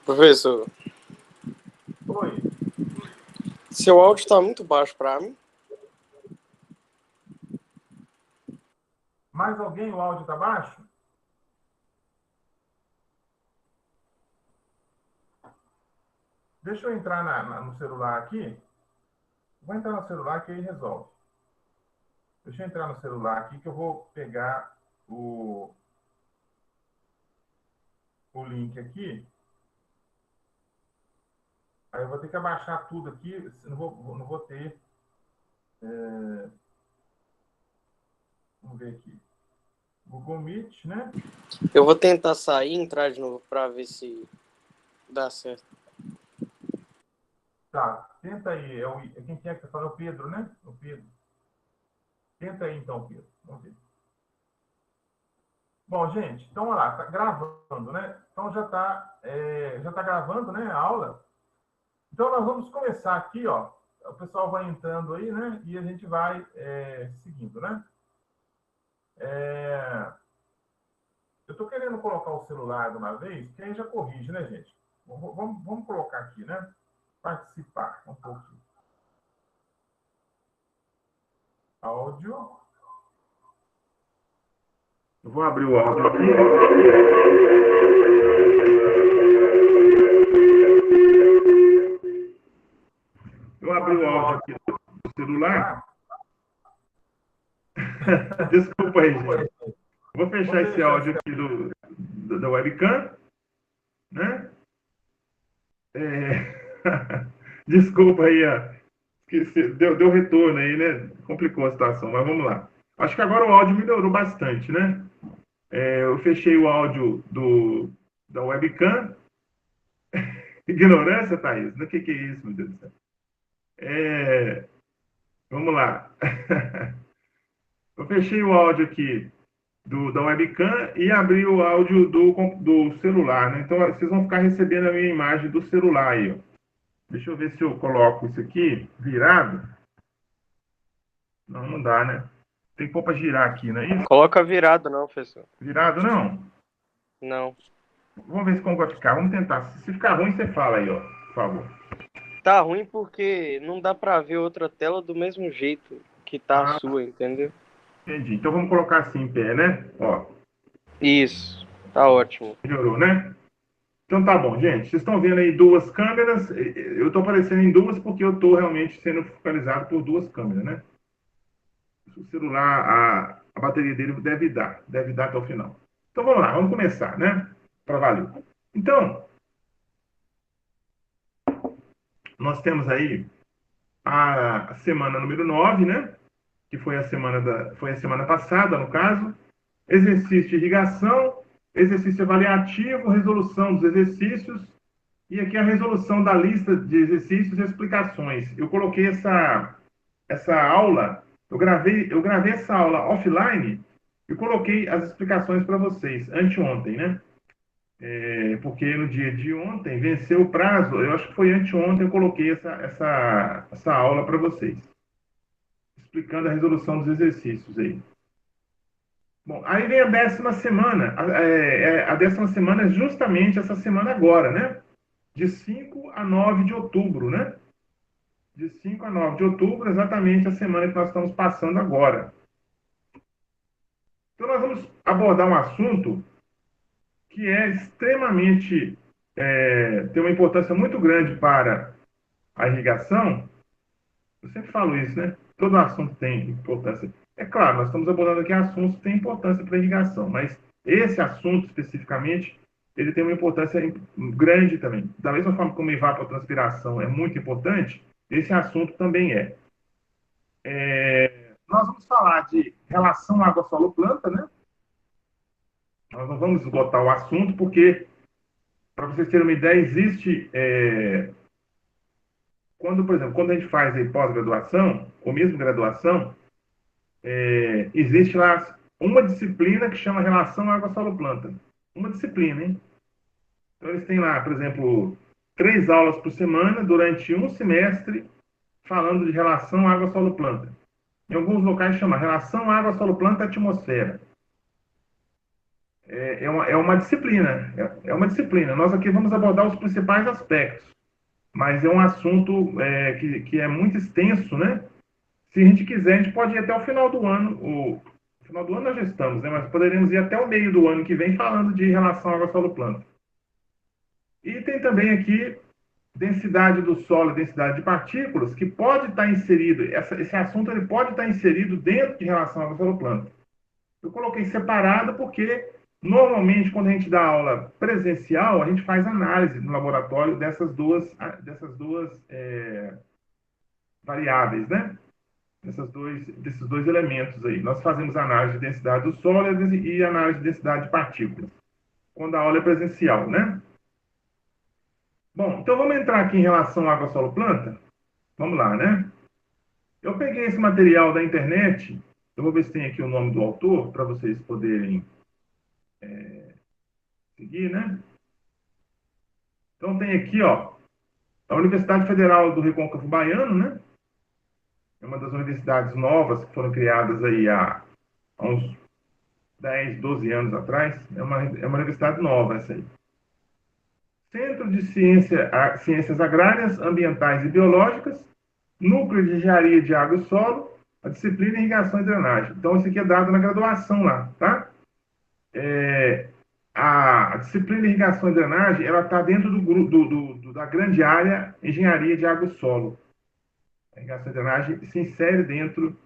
Professor, Oi. seu áudio está muito baixo para mim. Mais alguém? O áudio está baixo? Deixa eu entrar no celular aqui. Vou entrar no celular que aí resolve. Deixa eu entrar no celular aqui que eu vou pegar o link aqui. Aí eu vou ter que abaixar tudo aqui. Não vou ter. Vamos ver aqui. Google Meet, né? Eu vou tentar sair e entrar de novo para ver se dá certo. Tá, tenta aí. Quem que tá falando? É o Pedro, né? O Pedro. Tenta aí então, Pedro. Vamos ver. Bom, gente, então olha lá, tá gravando, né? Então já tá gravando, né, a aula. Então nós vamos começar aqui, ó. O pessoal vai entrando aí, né? E a gente vai seguindo, né? Eu estou querendo colocar o celular de uma vez, que aí já corrige, né, gente? Vamos colocar aqui, né? Participar um pouquinho. Áudio. Eu vou abrir o áudio aqui. Eu abri o áudio aqui do celular. Desculpa aí, gente. Vou fechar esse áudio aqui da webcam, né? Desculpa aí, deu retorno aí, né? Complicou a situação, mas vamos lá. Acho que agora o áudio melhorou bastante, né? Eu fechei o áudio da webcam. Ignorância, Thaís? O que é isso, meu Deus do céu? Vamos lá. Eu fechei o áudio aqui da webcam e abri o áudio do celular, né? Então, vocês vão ficar recebendo a minha imagem do celular aí, ó. Deixa eu ver se eu coloco isso aqui virado. Não dá, né? Tem que pôr para girar aqui, não é isso? Coloca virado não, professor. Virado não? Não. Vamos ver como vai ficar. Vamos tentar. Se ficar ruim, você fala aí, ó. Por favor. Tá ruim porque não dá para ver outra tela do mesmo jeito que tá a sua, entendeu? Entendi. Então vamos colocar assim em pé, né? Ó. Isso. Tá ótimo. Melhorou, né? Então tá bom, gente. Vocês estão vendo aí duas câmeras. Eu estou aparecendo em duas porque eu estou realmente sendo focalizado por duas câmeras, né? O celular, a bateria dele deve dar até o final. Então vamos lá, vamos começar, né? Para valer. Então, nós temos aí a semana número 9, né? Que foi a semana passada, no caso. Exercício de irrigação, exercício avaliativo, resolução dos exercícios. E aqui a resolução da lista de exercícios e explicações. Eu coloquei essa aula, eu gravei essa aula offline e coloquei as explicações para vocês, anteontem, né? Porque no dia de ontem venceu o prazo, eu acho que foi anteontem, eu coloquei essa aula para vocês, explicando a resolução dos exercícios aí. Bom, aí vem a 10ª semana. A 10ª semana é justamente essa semana agora, né? De 5 a 9 de outubro, né? De 5 a 9 de outubro, exatamente a semana que nós estamos passando agora. Então, nós vamos abordar um assunto que é extremamente, tem uma importância muito grande para a irrigação. Eu sempre falo isso, né? Todo assunto tem importância. É claro, nós estamos abordando aqui assuntos que têm importância para a irrigação, mas esse assunto especificamente, ele tem uma importância grande também. Da mesma forma como evapotranspiração é muito importante, esse assunto também é. Nós vamos falar de relação água-solo-planta, né? Nós não vamos esgotar o assunto, porque, para vocês terem uma ideia, existe... por exemplo, quando a gente faz pós-graduação, ou mesmo graduação, existe lá uma disciplina que chama Relação Água-Solo-Planta. Uma disciplina, hein? Então, eles têm lá, por exemplo, 3 aulas por semana, durante um semestre, falando de relação água-solo-planta. Em alguns locais chama Relação Água-Solo-Planta-Atmosfera. é uma disciplina. É uma disciplina. Nós aqui vamos abordar os principais aspectos, mas é um assunto que é muito extenso, né? Se a gente quiser, a gente pode ir até o final do ano. O final do ano nós já estamos, né? Mas poderíamos ir até o meio do ano que vem falando de relação água, solo, planta. E tem também aqui densidade do solo, densidade de partículas, que pode estar inserido, esse assunto ele pode estar inserido dentro de relação água, solo, planta. Eu coloquei separado porque, normalmente, quando a gente dá aula presencial, a gente faz análise no laboratório dessas duas variáveis, né? Desses dois elementos aí. Nós fazemos análise de densidade do solo e análise de densidade de partículas, quando a aula é presencial, né? Bom, então vamos entrar aqui em relação à água, solo, planta? Vamos lá, né? Eu peguei esse material da internet, eu vou ver se tem aqui o nome do autor, para vocês poderem seguir, né? Então tem aqui, ó, a Universidade Federal do Recôncavo Baiano, né? É uma das universidades novas que foram criadas aí há uns 10, 12 anos atrás. É uma universidade nova essa aí. Centro de Ciências Agrárias, Ambientais e Biológicas, Núcleo de Engenharia de Água e Solo, a disciplina Irrigação e Drenagem. Então, isso aqui é dado na graduação lá, tá? A disciplina Irrigação e Drenagem, ela está dentro da grande área Engenharia de Água e Solo. A irrigação e drenagem se insere dentro,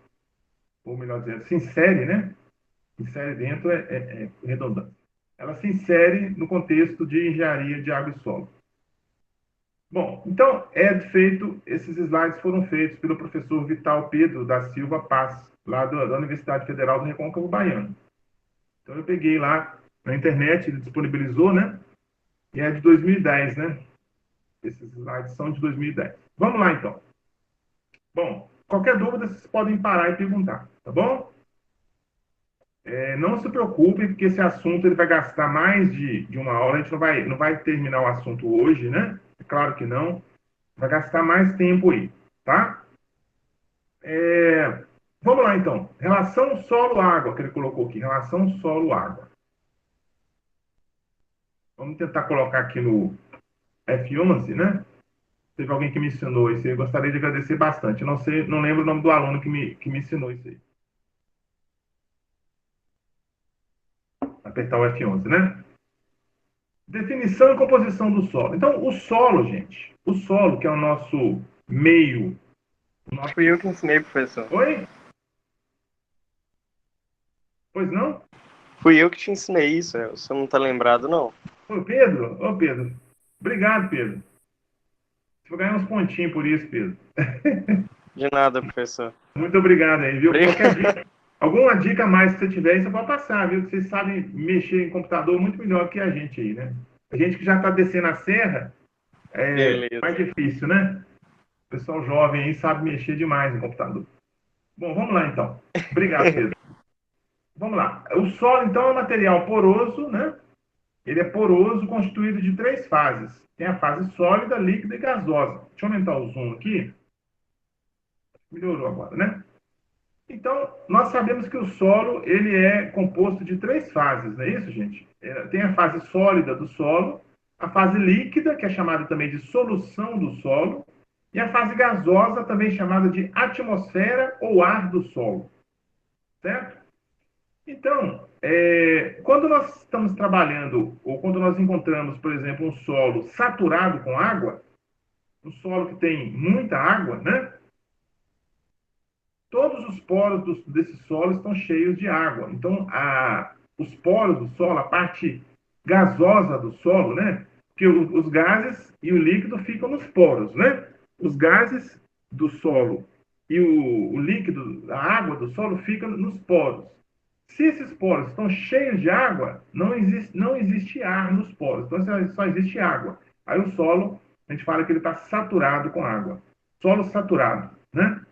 ou melhor dizendo, se insere, né? Insere dentro é redundante. Ela se insere no contexto de engenharia de água e solo. Bom, então, esses slides foram feitos pelo professor Vital Pedro da Silva Paz, lá da Universidade Federal do Recôncavo Baiano. Então, eu peguei lá na internet, ele disponibilizou, né? E é de 2010, né? Esses slides são de 2010. Vamos lá, então. Bom, qualquer dúvida, vocês podem parar e perguntar, tá bom? Não se preocupem, porque esse assunto ele vai gastar mais de uma hora. A gente não vai terminar o assunto hoje, né? É claro que não. Vai gastar mais tempo aí, tá? Vamos lá, então. Relação solo-água, que ele colocou aqui. Relação solo-água. Vamos tentar colocar aqui no F11, né? Teve alguém que me ensinou isso aí. Eu gostaria de agradecer bastante. Não sei, não lembro o nome do aluno que me ensinou isso aí. Apertar o F11, né? Definição e composição do solo. Então, o solo, gente, o solo, que é o nosso meio. Fui eu que ensinei, professor. Oi? Pois não? Fui eu que te ensinei isso, você não tá lembrado, não? Ô, Pedro? Ô, Pedro. Obrigado, Pedro. Você vai ganhar uns pontinhos por isso, Pedro. De nada, professor. Muito obrigado aí, viu? Qualquer dica, alguma dica a mais que você tiver, você pode passar, viu? Vocês sabem mexer em computador muito melhor que a gente aí, né? A gente que já está descendo a serra, mais difícil, né? O pessoal jovem aí sabe mexer demais no computador. Bom, vamos lá então. Obrigado, Pedro. Vamos lá. O solo, então, é um material poroso, né? Ele é poroso, constituído de 3 fases. Tem a fase sólida, líquida e gasosa. Deixa eu aumentar o zoom aqui. Melhorou agora, né? Então, nós sabemos que o solo ele é composto de 3 fases, não é isso, gente? Tem a fase sólida do solo, a fase líquida, que é chamada também de solução do solo, e a fase gasosa, também chamada de atmosfera ou ar do solo. Certo? Então, quando nós estamos trabalhando, ou quando nós encontramos, por exemplo, um solo saturado com água, um solo que tem muita água, né? Todos os poros desse solo estão cheios de água. Então, os poros do solo, a parte gasosa do solo, né? Porque os gases e o líquido ficam nos poros, né? Os gases do solo e o líquido, a água do solo, ficam nos poros. Se esses poros estão cheios de água, não existe ar nos poros, então só existe água. Aí o solo, a gente fala que ele está saturado com água. Solo saturado, né?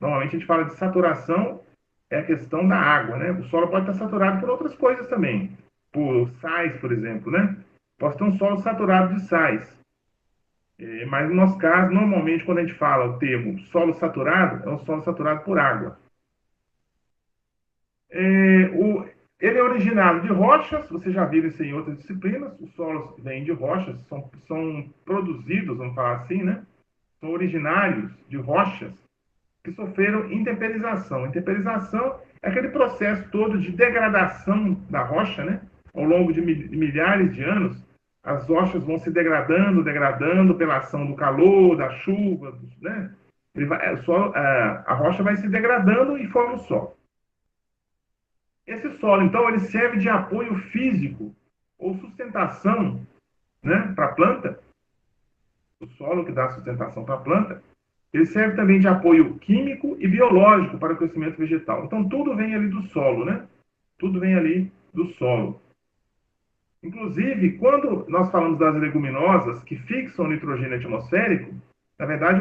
Normalmente a gente fala de saturação, é a questão da água, né? O solo pode estar saturado por outras coisas também, por sais, por exemplo, né? Pode ter um solo saturado de sais. Mas no nosso caso, normalmente, quando a gente fala o termo solo saturado, é um solo saturado por água. Ele é originário de rochas, você já viu isso em outras disciplinas, os solos vêm de rochas, são produzidos, vamos falar assim, né? São originários de rochas que sofreram intemperização. Intemperização é aquele processo todo de degradação da rocha, né? Ao longo de milhares de anos, as rochas vão se degradando pela ação do calor, da chuva, né? A rocha vai se degradando e forma o solo. Esse solo, então, ele serve de apoio físico ou sustentação, né, para a planta. O solo que dá sustentação para a planta, ele serve também de apoio químico e biológico para o crescimento vegetal. Então, tudo vem ali do solo, né? Tudo vem ali do solo. Inclusive, quando nós falamos das leguminosas que fixam o nitrogênio atmosférico, na verdade,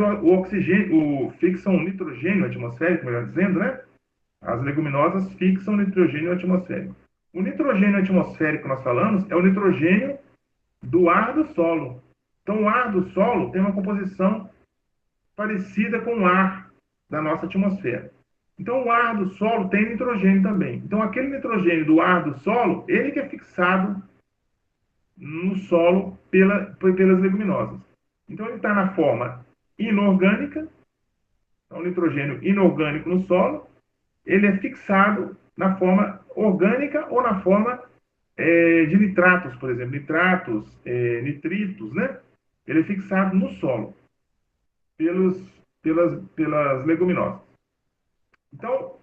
fixam o nitrogênio atmosférico, melhor dizendo, né? As leguminosas fixam o nitrogênio atmosférico. O nitrogênio atmosférico que nós falamos é o nitrogênio do ar do solo. Então, o ar do solo tem uma composição parecida com o ar da nossa atmosfera. Então, o ar do solo tem nitrogênio também. Então, aquele nitrogênio do ar do solo, ele que é fixado no solo pelas leguminosas. Então, ele está na forma inorgânica, então, o nitrogênio inorgânico no solo, ele é fixado na forma orgânica ou na forma de nitratos, por exemplo, nitritos, né? Ele é fixado no solo pelas leguminosas. Então,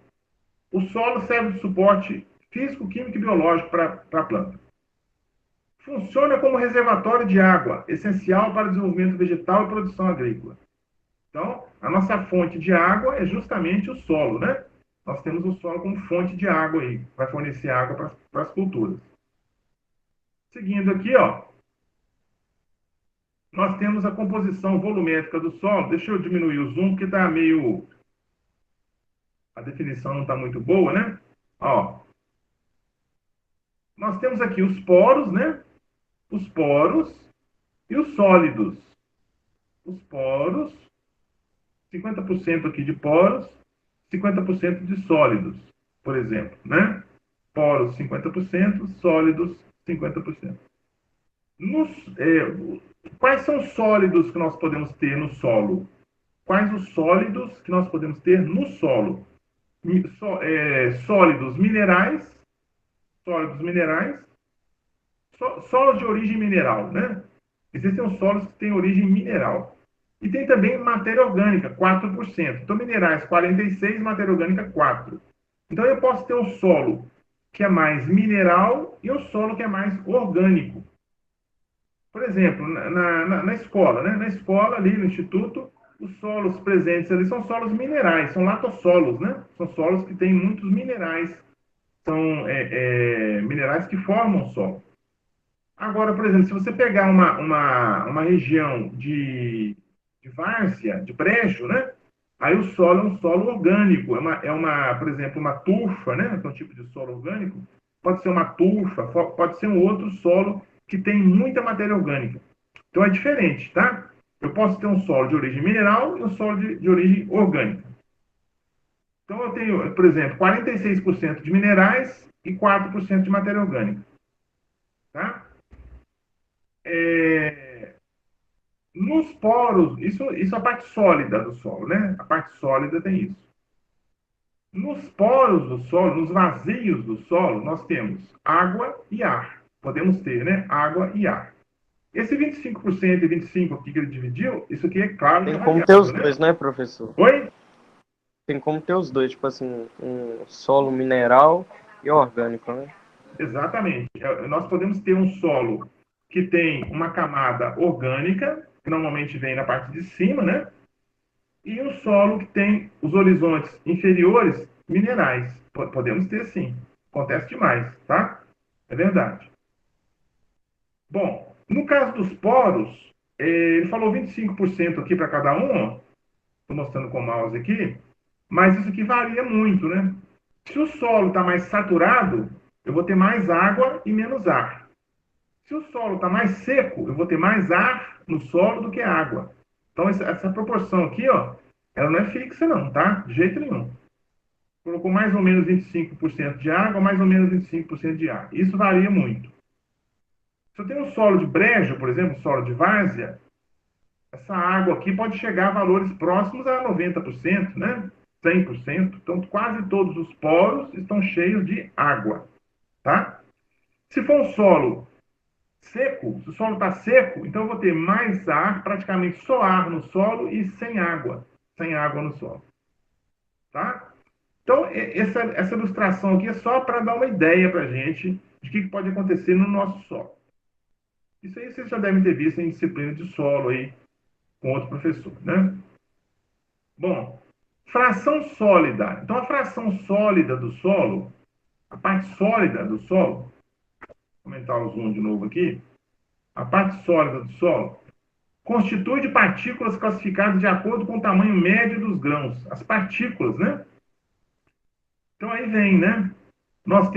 o solo serve de suporte físico, químico e biológico para a planta. Funciona como reservatório de água, essencial para o desenvolvimento vegetal e produção agrícola. Então, a nossa fonte de água é justamente o solo, né? Nós temos o solo como fonte de água aí, vai fornecer água para as culturas. Seguindo aqui, ó, nós temos a composição volumétrica do solo. Deixa eu diminuir o zoom, porque está meio... A definição não está muito boa, né? Ó, nós temos aqui os poros, né? Os poros e os sólidos. Os poros, 50% aqui de poros, 50% de sólidos, por exemplo, né? Poros 50%, sólidos 50%. Quais são os sólidos que nós podemos ter no solo? Quais os sólidos que nós podemos ter no solo? Sólidos minerais, solos de origem mineral, né? Existem os solos que têm origem mineral. E tem também matéria orgânica, 4%. Então, minerais 46%, matéria orgânica 4%. Então, eu posso ter um solo que é mais mineral e um solo que é mais orgânico. Por exemplo, na escola, né? Na escola, ali no instituto, os solos presentes ali são solos minerais, são latossolos, né? São solos que têm muitos minerais, são minerais que formam o solo. Agora, por exemplo, se você pegar uma região de várzea, de brejo, né? Aí o solo é um solo orgânico, por exemplo, uma turfa, né? Que é um tipo de solo orgânico. Pode ser uma turfa, pode ser um outro solo que tem muita matéria orgânica. Então é diferente, tá? Eu posso ter um solo de origem mineral e um solo de origem orgânica. Então eu tenho, por exemplo, 46% de minerais e 4% de matéria orgânica. Tá? Nos poros, isso é a parte sólida do solo, né? A parte sólida tem isso. Nos poros do solo, nos vazios do solo, nós temos água e ar. Podemos ter, né? Água e ar. Esse 25% e 25% aqui que ele dividiu, isso aqui é claro que é Tem como variável, ter os né? dois, né, professor? Oi? Tem como ter os dois, tipo assim, um solo mineral e orgânico, né? Exatamente. Nós podemos ter um solo que tem uma camada orgânica, que normalmente vem na parte de cima, né? E um solo que tem os horizontes inferiores minerais. Podemos ter sim. Acontece demais, tá? É verdade. Bom, no caso dos poros, ele falou 25% aqui para cada um, estou mostrando com o mouse aqui, mas isso aqui varia muito, né? Se o solo está mais saturado, eu vou ter mais água e menos ar. Se o solo está mais seco, eu vou ter mais ar no solo do que água. Então, essa proporção aqui, ó, ela não é fixa não, tá? De jeito nenhum. colocou mais ou menos 25% de água, mais ou menos 25% de ar. Isso varia muito. Se eu tenho um solo de brejo, por exemplo, um solo de várzea, essa água aqui pode chegar a valores próximos a 90%, né? 100%. Então, quase todos os poros estão cheios de água, tá? Se for um solo seco, se o solo está seco, então eu vou ter mais ar, praticamente só ar no solo e sem água no solo, tá? Então, essa ilustração aqui é só para dar uma ideia para a gente de o que pode acontecer no nosso solo. Isso aí vocês já devem ter visto em disciplina de solo aí, com outro professor, né? Bom, fração sólida. Então, a fração sólida do solo, a parte sólida do solo, vou aumentar o zoom de novo aqui, a parte sólida do solo, constitui de partículas classificadas de acordo com o tamanho médio dos grãos. As partículas, né? Então, aí vem, né? Nós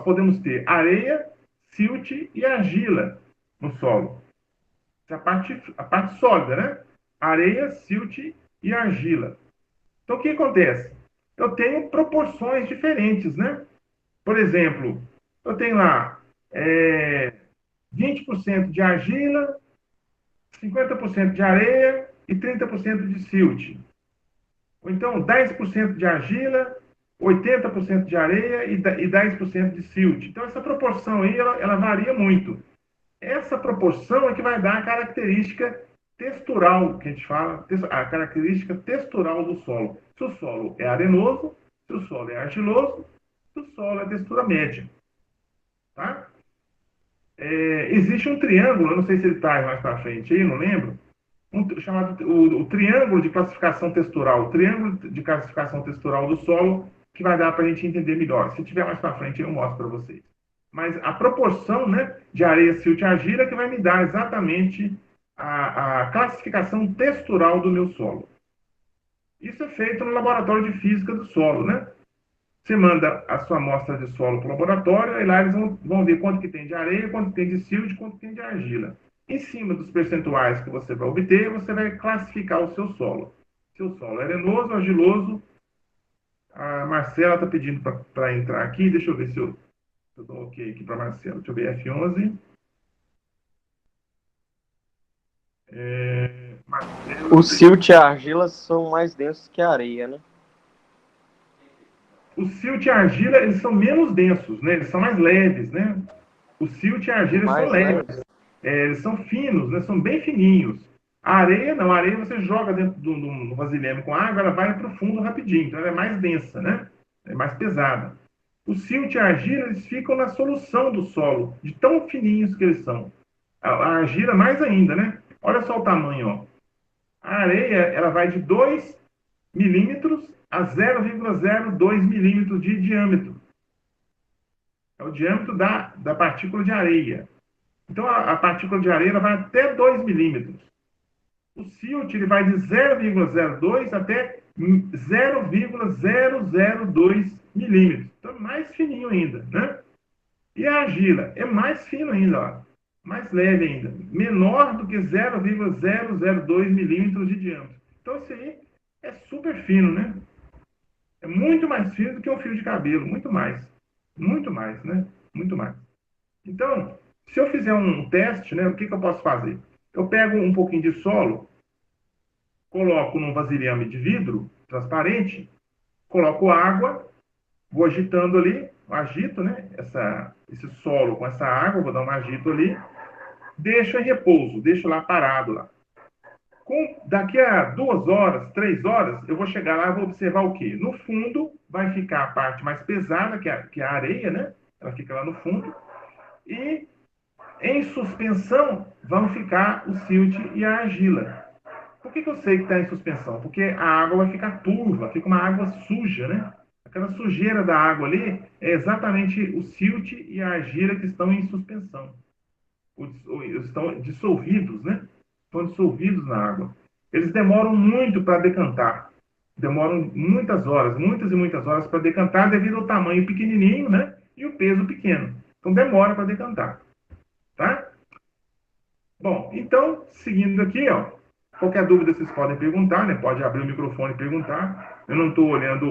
podemos ter areia, silt e argila no solo. A parte sólida, né? Areia, silt e argila. Então, o que acontece? Eu tenho proporções diferentes, né? Por exemplo, eu tenho lá 20% de argila, 50% de areia e 30% de silt. Ou então 10% de argila, 80% de areia e 10% de silt. Então, essa proporção aí, ela varia muito. Essa proporção é que vai dar a característica textural, que a gente fala, a característica textural do solo. Se o solo é arenoso, se o solo é argiloso, se o solo é textura média. Tá? Existe um triângulo, eu não sei se ele está mais para frente aí, não lembro, chamado o triângulo de classificação textural, o triângulo de classificação textural do solo, que vai dar para a gente entender melhor. Se tiver mais para frente, eu mostro para vocês. Mas a proporção, né, de areia, silt e argila que vai me dar exatamente a classificação textural do meu solo. Isso é feito no laboratório de física do solo, né? Você manda a sua amostra de solo para o laboratório, e lá eles vão ver quanto que tem de areia, quanto que tem de silt, quanto que tem de argila. Em cima dos percentuais que você vai obter, você vai classificar o seu solo. Se o solo é arenoso, argiloso. A Marcela está pedindo para entrar aqui. Deixa eu ver se eu dou ok aqui para a Marcela. Deixa eu ver, F11. Marcela, o silt e a argila são mais densos que a areia, né? O silt e a argila, eles são menos densos, né? Eles são mais leves, né? O silt e a argila são leves. Eles são finos, né? São bem fininhos. A areia, não. A areia você joga dentro do vasilhame com água, ela vai para o fundo rapidinho. Então, ela é mais densa, né? É mais pesada. O silt e a argila, eles ficam na solução do solo, de tão fininhos que eles são. A argila, mais ainda, né? Olha só o tamanho, ó. A areia, ela vai de 2 milímetros a 0,02 milímetros de diâmetro. É o diâmetro da partícula de areia. Então, a partícula de areia vai até 2 milímetros. O silt ele vai de 0,02 até 0,002 milímetros. Então, mais fininho ainda, né? E a argila é mais fino ainda, ó. Mais leve ainda. Menor do que 0,002 milímetros de diâmetro. Então, isso aí é super fino, né? É muito mais fino do que um fio de cabelo. Muito mais. Muito mais, né? Muito mais. Então, se eu fizer um teste, né, o que eu posso fazer? Eu pego um pouquinho de solo, coloco num vasilhame de vidro transparente, coloco água, vou agitando ali, agito, né, esse solo com essa água, vou dar um agito ali, deixo em repouso, deixo lá parado lá. Daqui a 2 horas, 3 horas, eu vou chegar lá e vou observar o quê? No fundo vai ficar a parte mais pesada, que é a areia, né? Ela fica lá no fundo. E em suspensão vão ficar o silt e a argila. Por que eu sei que está em suspensão? Porque a água vai ficar turva, fica uma água suja, né? Aquela sujeira da água ali é exatamente o silt e a argila que estão em suspensão. Estão dissolvidos, né? Estão dissolvidos na água. Eles demoram muito para decantar. Demoram muitas horas, muitas e muitas horas para decantar devido ao tamanho pequenininho, né? E o peso pequeno. Então demora para decantar. Tá? Bom, então, seguindo aqui, ó, Qualquer dúvida vocês podem perguntar, né? Pode abrir o microfone e perguntar. Eu não estou olhando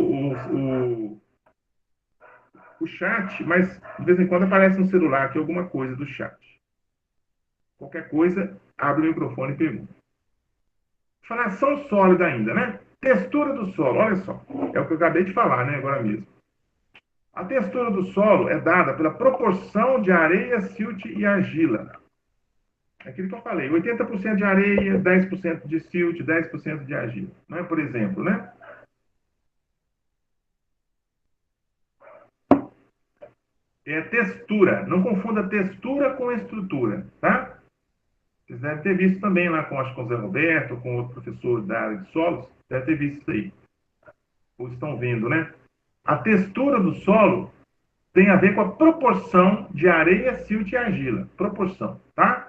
o chat, mas de vez em quando aparece no celular aqui alguma coisa do chat. Qualquer coisa, abre o microfone e pergunta. Fração sólida ainda, né? Textura do solo, olha só. É o que eu acabei de falar, né? Agora mesmo. A textura do solo é dada pela proporção de areia, silt e argila. É aquilo que eu falei, 80% de areia, 10% de silt, 10% de argila. Né? Por exemplo, né? É textura. Não confunda textura com estrutura, tá? Vocês devem ter visto também lá com, acho, com o Zé Roberto, com outro professor da área de solos, deve ter visto isso aí. Ou estão vendo, né? A textura do solo tem a ver com a proporção de areia, silt e argila. Proporção, tá?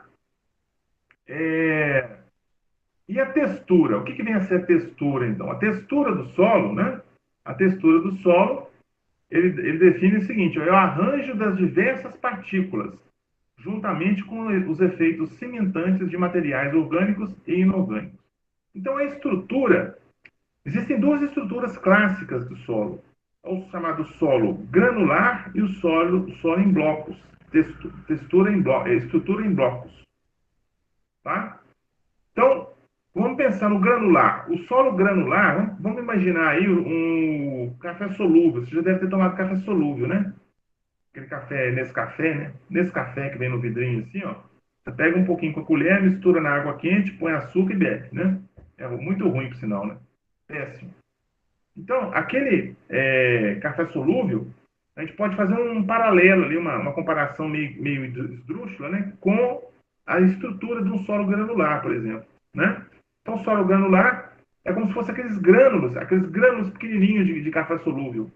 E a textura? O que vem a ser a textura, então? A textura do solo, né? A textura do solo, ele define o seguinte, é o arranjo das diversas partículas, juntamente com os efeitos cimentantes de materiais orgânicos e inorgânicos. Então, a estrutura, existem duas estruturas clássicas do solo, o chamado solo granular e o solo em blocos, estrutura em blocos, tá? Então, vamos pensar no granular. O solo granular, vamos imaginar aí um café solúvel. Você já deve ter tomado café solúvel, né? Aquele café Nescafé, né? Nescafé que vem no vidrinho assim, ó. Você pega um pouquinho com a colher, mistura na água quente, põe açúcar e bebe, né? É muito ruim, por sinal, né? Péssimo. Então, aquele café solúvel, a gente pode fazer um paralelo ali, uma comparação meio esdrúxula, né? Com a estrutura de um solo granular, por exemplo, né? Então, o solo granular é como se fosse aqueles grânulos pequenininhos de café solúvel.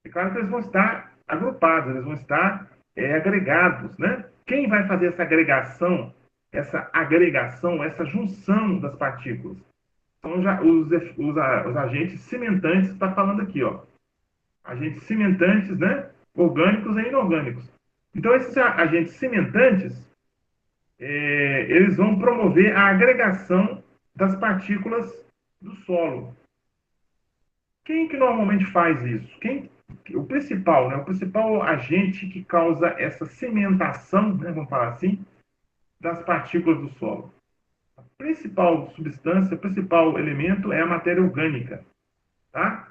É claro que eles vão estar agrupados, eles vão estar agregados, né? Quem vai fazer essa agregação, essa junção das partículas? São já os agentes cimentantes que está falando aqui, ó. Agentes cimentantes, né? Orgânicos e inorgânicos. Então, esses agentes cimentantes, eles vão promover a agregação das partículas do solo. Quem que normalmente faz isso? O principal, né? O principal agente que causa essa cimentação, né? Vamos falar assim, das partículas do solo. A principal substância, o principal elemento é a matéria orgânica, tá?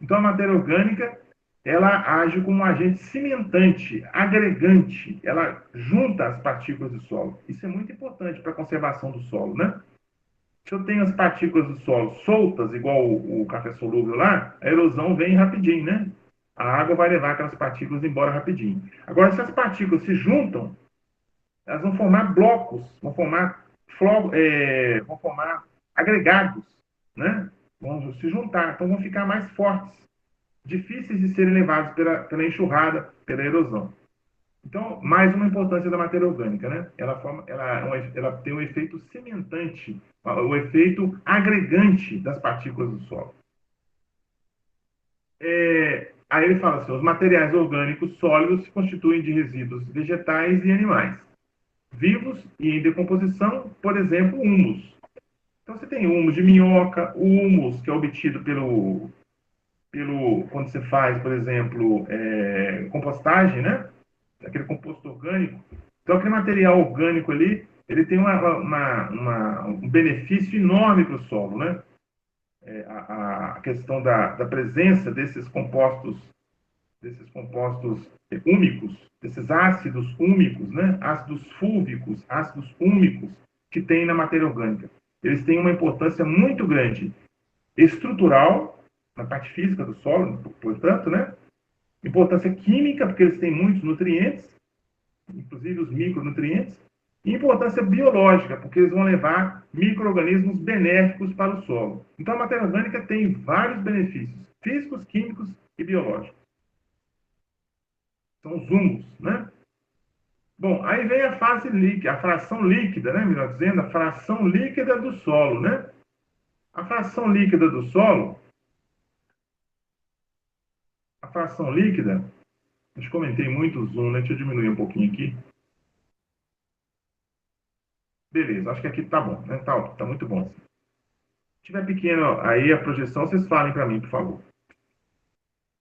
Então, a matéria orgânica, ela age como um agente cimentante, agregante, ela junta as partículas do solo. Isso é muito importante para a conservação do solo, né? Se eu tenho as partículas do solo soltas, igual o café solúvel lá, a erosão vem rapidinho, né? A água vai levar aquelas partículas embora rapidinho. Agora, se as partículas se juntam, elas vão formar blocos, vão formar agregados, né? Vão se juntar, então vão ficar mais fortes, difíceis de serem levados pela enxurrada, pela erosão. Então, mais uma importância da matéria orgânica, né? Ela tem um efeito cimentante, o efeito agregante das partículas do solo. Aí ele fala assim, os materiais orgânicos sólidos se constituem de resíduos vegetais e animais, vivos e em decomposição, por exemplo, humus. Então, você tem humus de minhoca, o humus que é obtido quando você faz, por exemplo, compostagem, né? Aquele composto orgânico. Então, aquele material orgânico ali, ele tem um benefício enorme para o solo, né? A questão da presença desses compostos úmicos, desses ácidos úmicos, né? Ácidos fúlvicos, ácidos úmicos que tem na matéria orgânica. Eles têm uma importância muito grande, estrutural, na parte física do solo, portanto, né? Importância química, porque eles têm muitos nutrientes, inclusive os micronutrientes, e importância biológica, porque eles vão levar micro-organismos benéficos para o solo. Então, a matéria orgânica tem vários benefícios físicos, químicos e biológicos. São os humus, né? Bom, aí vem a fase líquida, a fração líquida, né? Melhor dizendo, a fração líquida do solo, né? A fração líquida do solo, a fração líquida, eu comentei muito o zoom, né? Deixa eu diminuir um pouquinho aqui. Beleza, acho que aqui tá bom, né? Tá muito bom. Se tiver pequeno aí a projeção, vocês falem para mim, por favor.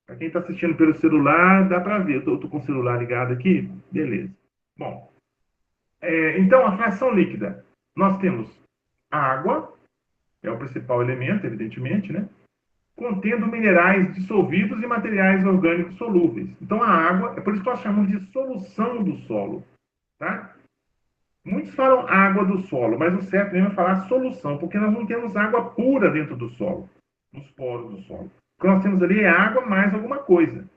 Para quem está assistindo pelo celular, dá para ver. Eu tô com o celular ligado aqui. Beleza. Bom, então a fração líquida. Nós temos a água, é o principal elemento, evidentemente, né? Contendo minerais dissolvidos e materiais orgânicos solúveis. Então, a água, é por isso que nós chamamos de solução do solo, tá? Muitos falam água do solo, mas o certo mesmo é falar solução, porque nós não temos água pura dentro do solo, nos poros do solo. O que nós temos ali é água mais alguma coisa.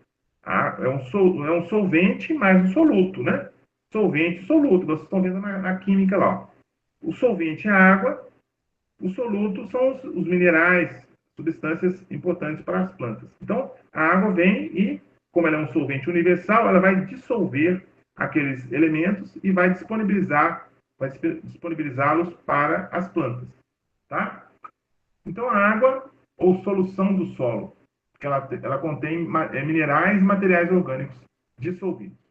É um solvente mais um soluto, né? Solvente e soluto, vocês estão vendo na química lá. O solvente é a água, o soluto são os minerais, substâncias importantes para as plantas. Então, a água vem e, como ela é um solvente universal, ela vai dissolver aqueles elementos e vai disponibilizá-los para as plantas, tá? Então, a água, ou solução do solo, que ela contém minerais e materiais orgânicos dissolvidos.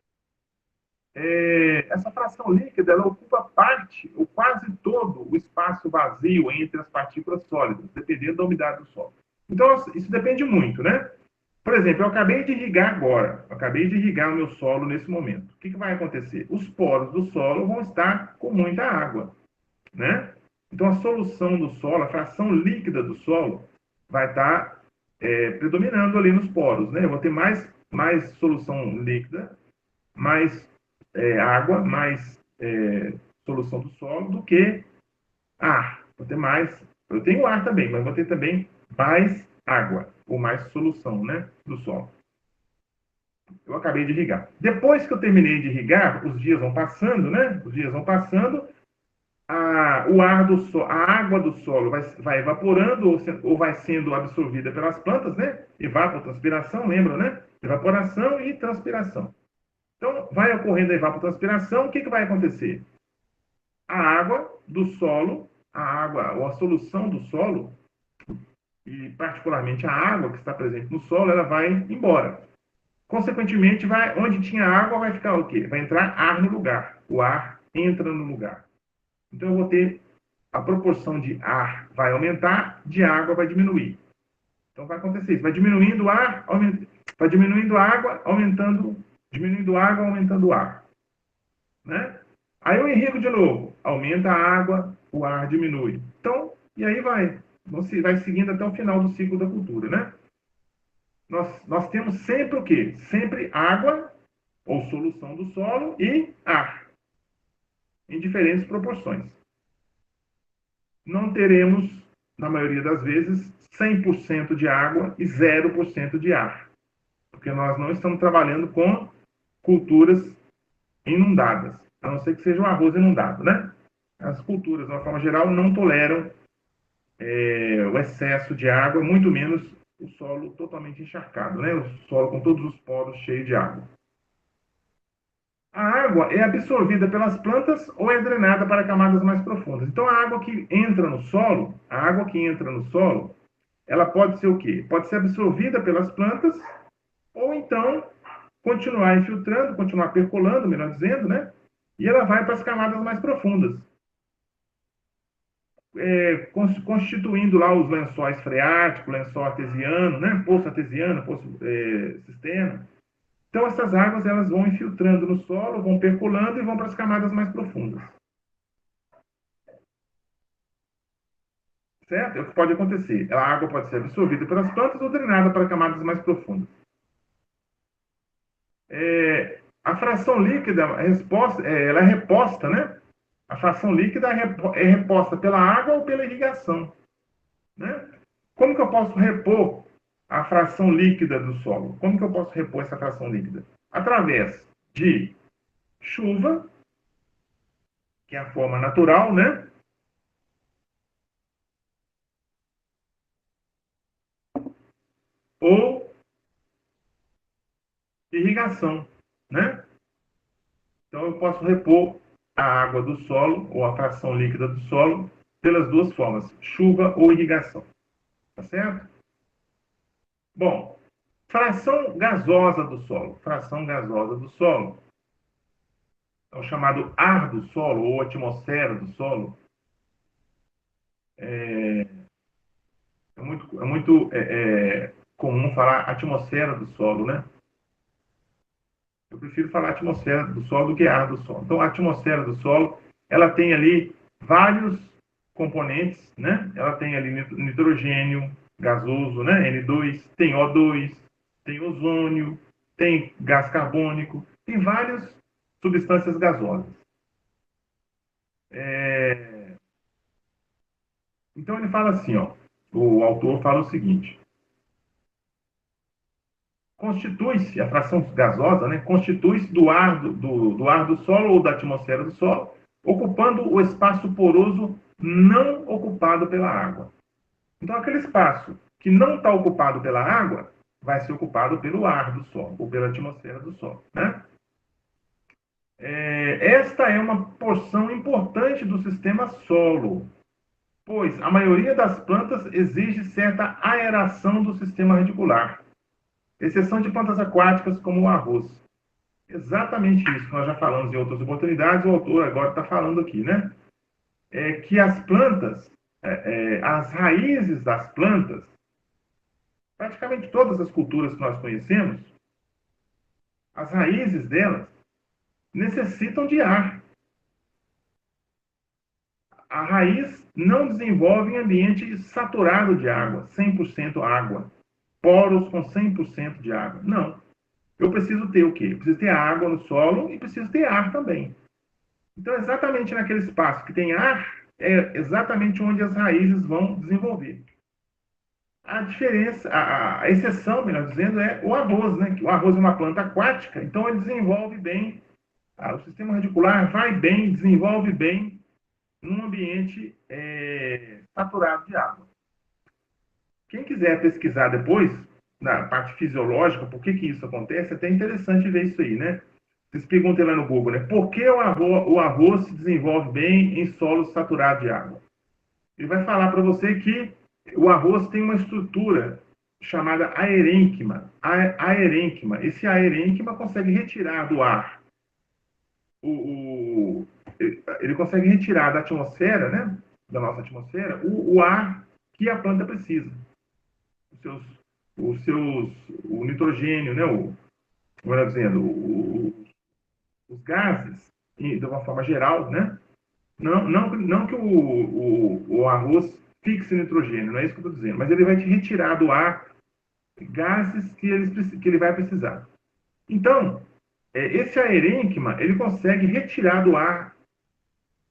Essa fração líquida ela ocupa parte, ou quase todo, o espaço vazio entre as partículas sólidas, dependendo da umidade do solo. Então, isso depende muito, né? Por exemplo, eu acabei de irrigar agora, eu acabei de irrigar o meu solo nesse momento. O que vai acontecer? Os poros do solo vão estar com muita água, né? Então, a solução do solo, a fração líquida do solo, vai estar predominando ali nos poros, né? Eu vou ter mais solução líquida, mais água, mais solução do solo do que ar. Vou ter mais. Eu tenho ar também, mas vou ter também mais água, ou mais solução, né, do solo. Eu acabei de irrigar. Depois que eu terminei de irrigar, os dias vão passando, né? Os dias vão passando, o ar do solo, a água do solo vai evaporando ou vai sendo absorvida pelas plantas, né? Evapotranspiração, lembra, né? Evaporação e transpiração. Então, vai ocorrendo a evapotranspiração, o que vai acontecer? A água do solo, a água ou a solução do solo, e particularmente a água que está presente no solo, ela vai embora. Consequentemente, onde tinha água vai ficar o quê? Vai entrar ar no lugar. O ar entra no lugar. Então, eu vou ter a proporção de ar vai aumentar, de água vai diminuir. Então, vai acontecer isso. Vai diminuindo o ar, vai diminuindo a água, diminuindo a água, aumentando o ar. Né? Aí eu irrigo de novo, aumenta a água, o ar diminui. Então, e aí vai seguindo até o final do ciclo da cultura, né? Nós temos sempre o quê? Sempre água, ou solução do solo, e ar, em diferentes proporções. Não teremos, na maioria das vezes, 100% de água e 0% de ar, porque nós não estamos trabalhando com culturas inundadas, a não ser que seja um arroz inundado, né? As culturas, de uma forma geral, não toleram o excesso de água, muito menos o solo totalmente encharcado, né? O solo com todos os poros cheios de água. A água é absorvida pelas plantas ou é drenada para camadas mais profundas. Então, a água que entra no solo, ela pode ser o quê? Pode ser absorvida pelas plantas ou então continuar infiltrando, continuar percolando, melhor dizendo, né? E ela vai para as camadas mais profundas, constituindo lá os lençóis freáticos, lençol artesiano, né? Poço artesiano, poço cisterna. Então, essas águas elas vão infiltrando no solo, vão percolando e vão para as camadas mais profundas. Certo? É o que pode acontecer. A água pode ser absorvida pelas plantas ou drenada para camadas mais profundas. A fração líquida, ela é reposta, né? A fração líquida é reposta pela água ou pela irrigação. Né? Como que eu posso repor a fração líquida do solo? Como que eu posso repor essa fração líquida? Através de chuva, que é a forma natural, né? Ou irrigação, né? Então eu posso repor a água do solo ou a fração líquida do solo pelas duas formas, chuva ou irrigação. Tá certo? Bom, fração gasosa do solo. Fração gasosa do solo. é o chamado ar do solo, ou atmosfera do solo. É muito comum falar atmosfera do solo, né? Eu prefiro falar atmosfera do solo do que ar do solo. Então, a atmosfera do solo, ela tem ali vários componentes, né? Ela tem ali nitrogênio gasoso, né? N2, tem O2, tem ozônio, tem gás carbônico, tem várias substâncias gasosas. Então, ele fala assim, ó, o autor fala o seguinte: constitui-se, a fração gasosa, né, constitui-se do ar do solo ou da atmosfera do solo, ocupando o espaço poroso não ocupado pela água. Então, aquele espaço que não está ocupado pela água vai ser ocupado pelo ar do solo, ou pela atmosfera do solo. Né? Esta é uma porção importante do sistema solo, pois a maioria das plantas exige certa aeração do sistema radicular, exceção de plantas aquáticas como o arroz. Exatamente isso, nós já falamos em outras oportunidades, o autor agora está falando aqui, né? Que as plantas, as raízes das plantas, praticamente todas as culturas que nós conhecemos, as raízes delas necessitam de ar. A raiz não desenvolve em ambiente saturado de água, 100% água, poros com 100% de água. Não. Eu preciso ter o quê? Eu preciso ter água no solo e preciso ter ar também. Então, exatamente naquele espaço que tem ar, é exatamente onde as raízes vão desenvolver. A diferença, a exceção, melhor dizendo, é o arroz, né? O arroz é uma planta aquática, então ele desenvolve bem, o sistema radicular vai bem, desenvolve bem num ambiente saturado de água. Quem quiser pesquisar depois, na parte fisiológica, por que isso acontece, é até interessante ver isso aí, né? Vocês perguntem lá no Google, né? Por que o arroz se desenvolve bem em solos saturados de água? Ele vai falar para você que o arroz tem uma estrutura chamada aerênquima. Aerênquima. Esse aerênquima consegue retirar do ar ele consegue retirar da atmosfera, né, da nossa atmosfera, o ar que a planta precisa. O nitrogênio, né, melhor dizendo, os gases, de uma forma geral, né? Não que o arroz fixe nitrogênio, não é isso que eu estou dizendo, mas ele vai te retirar do ar gases que ele vai precisar. Então, esse aerênquima, ele consegue retirar do ar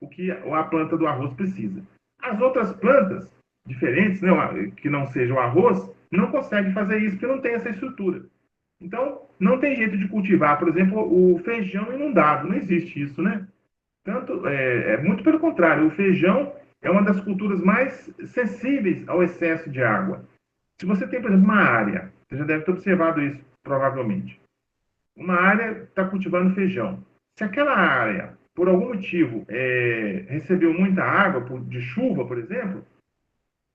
o que a planta do arroz precisa. As outras plantas diferentes, né, que não seja o arroz, não conseguem fazer isso, porque não tem essa estrutura. Então, não tem jeito de cultivar, por exemplo, o feijão inundado. Não existe isso, né? Muito pelo contrário, o feijão é uma das culturas mais sensíveis ao excesso de água. Se você tem, por exemplo, uma área, você já deve ter observado isso, provavelmente. Uma área está cultivando feijão. Se aquela área, por algum motivo, recebeu muita água de chuva, por exemplo,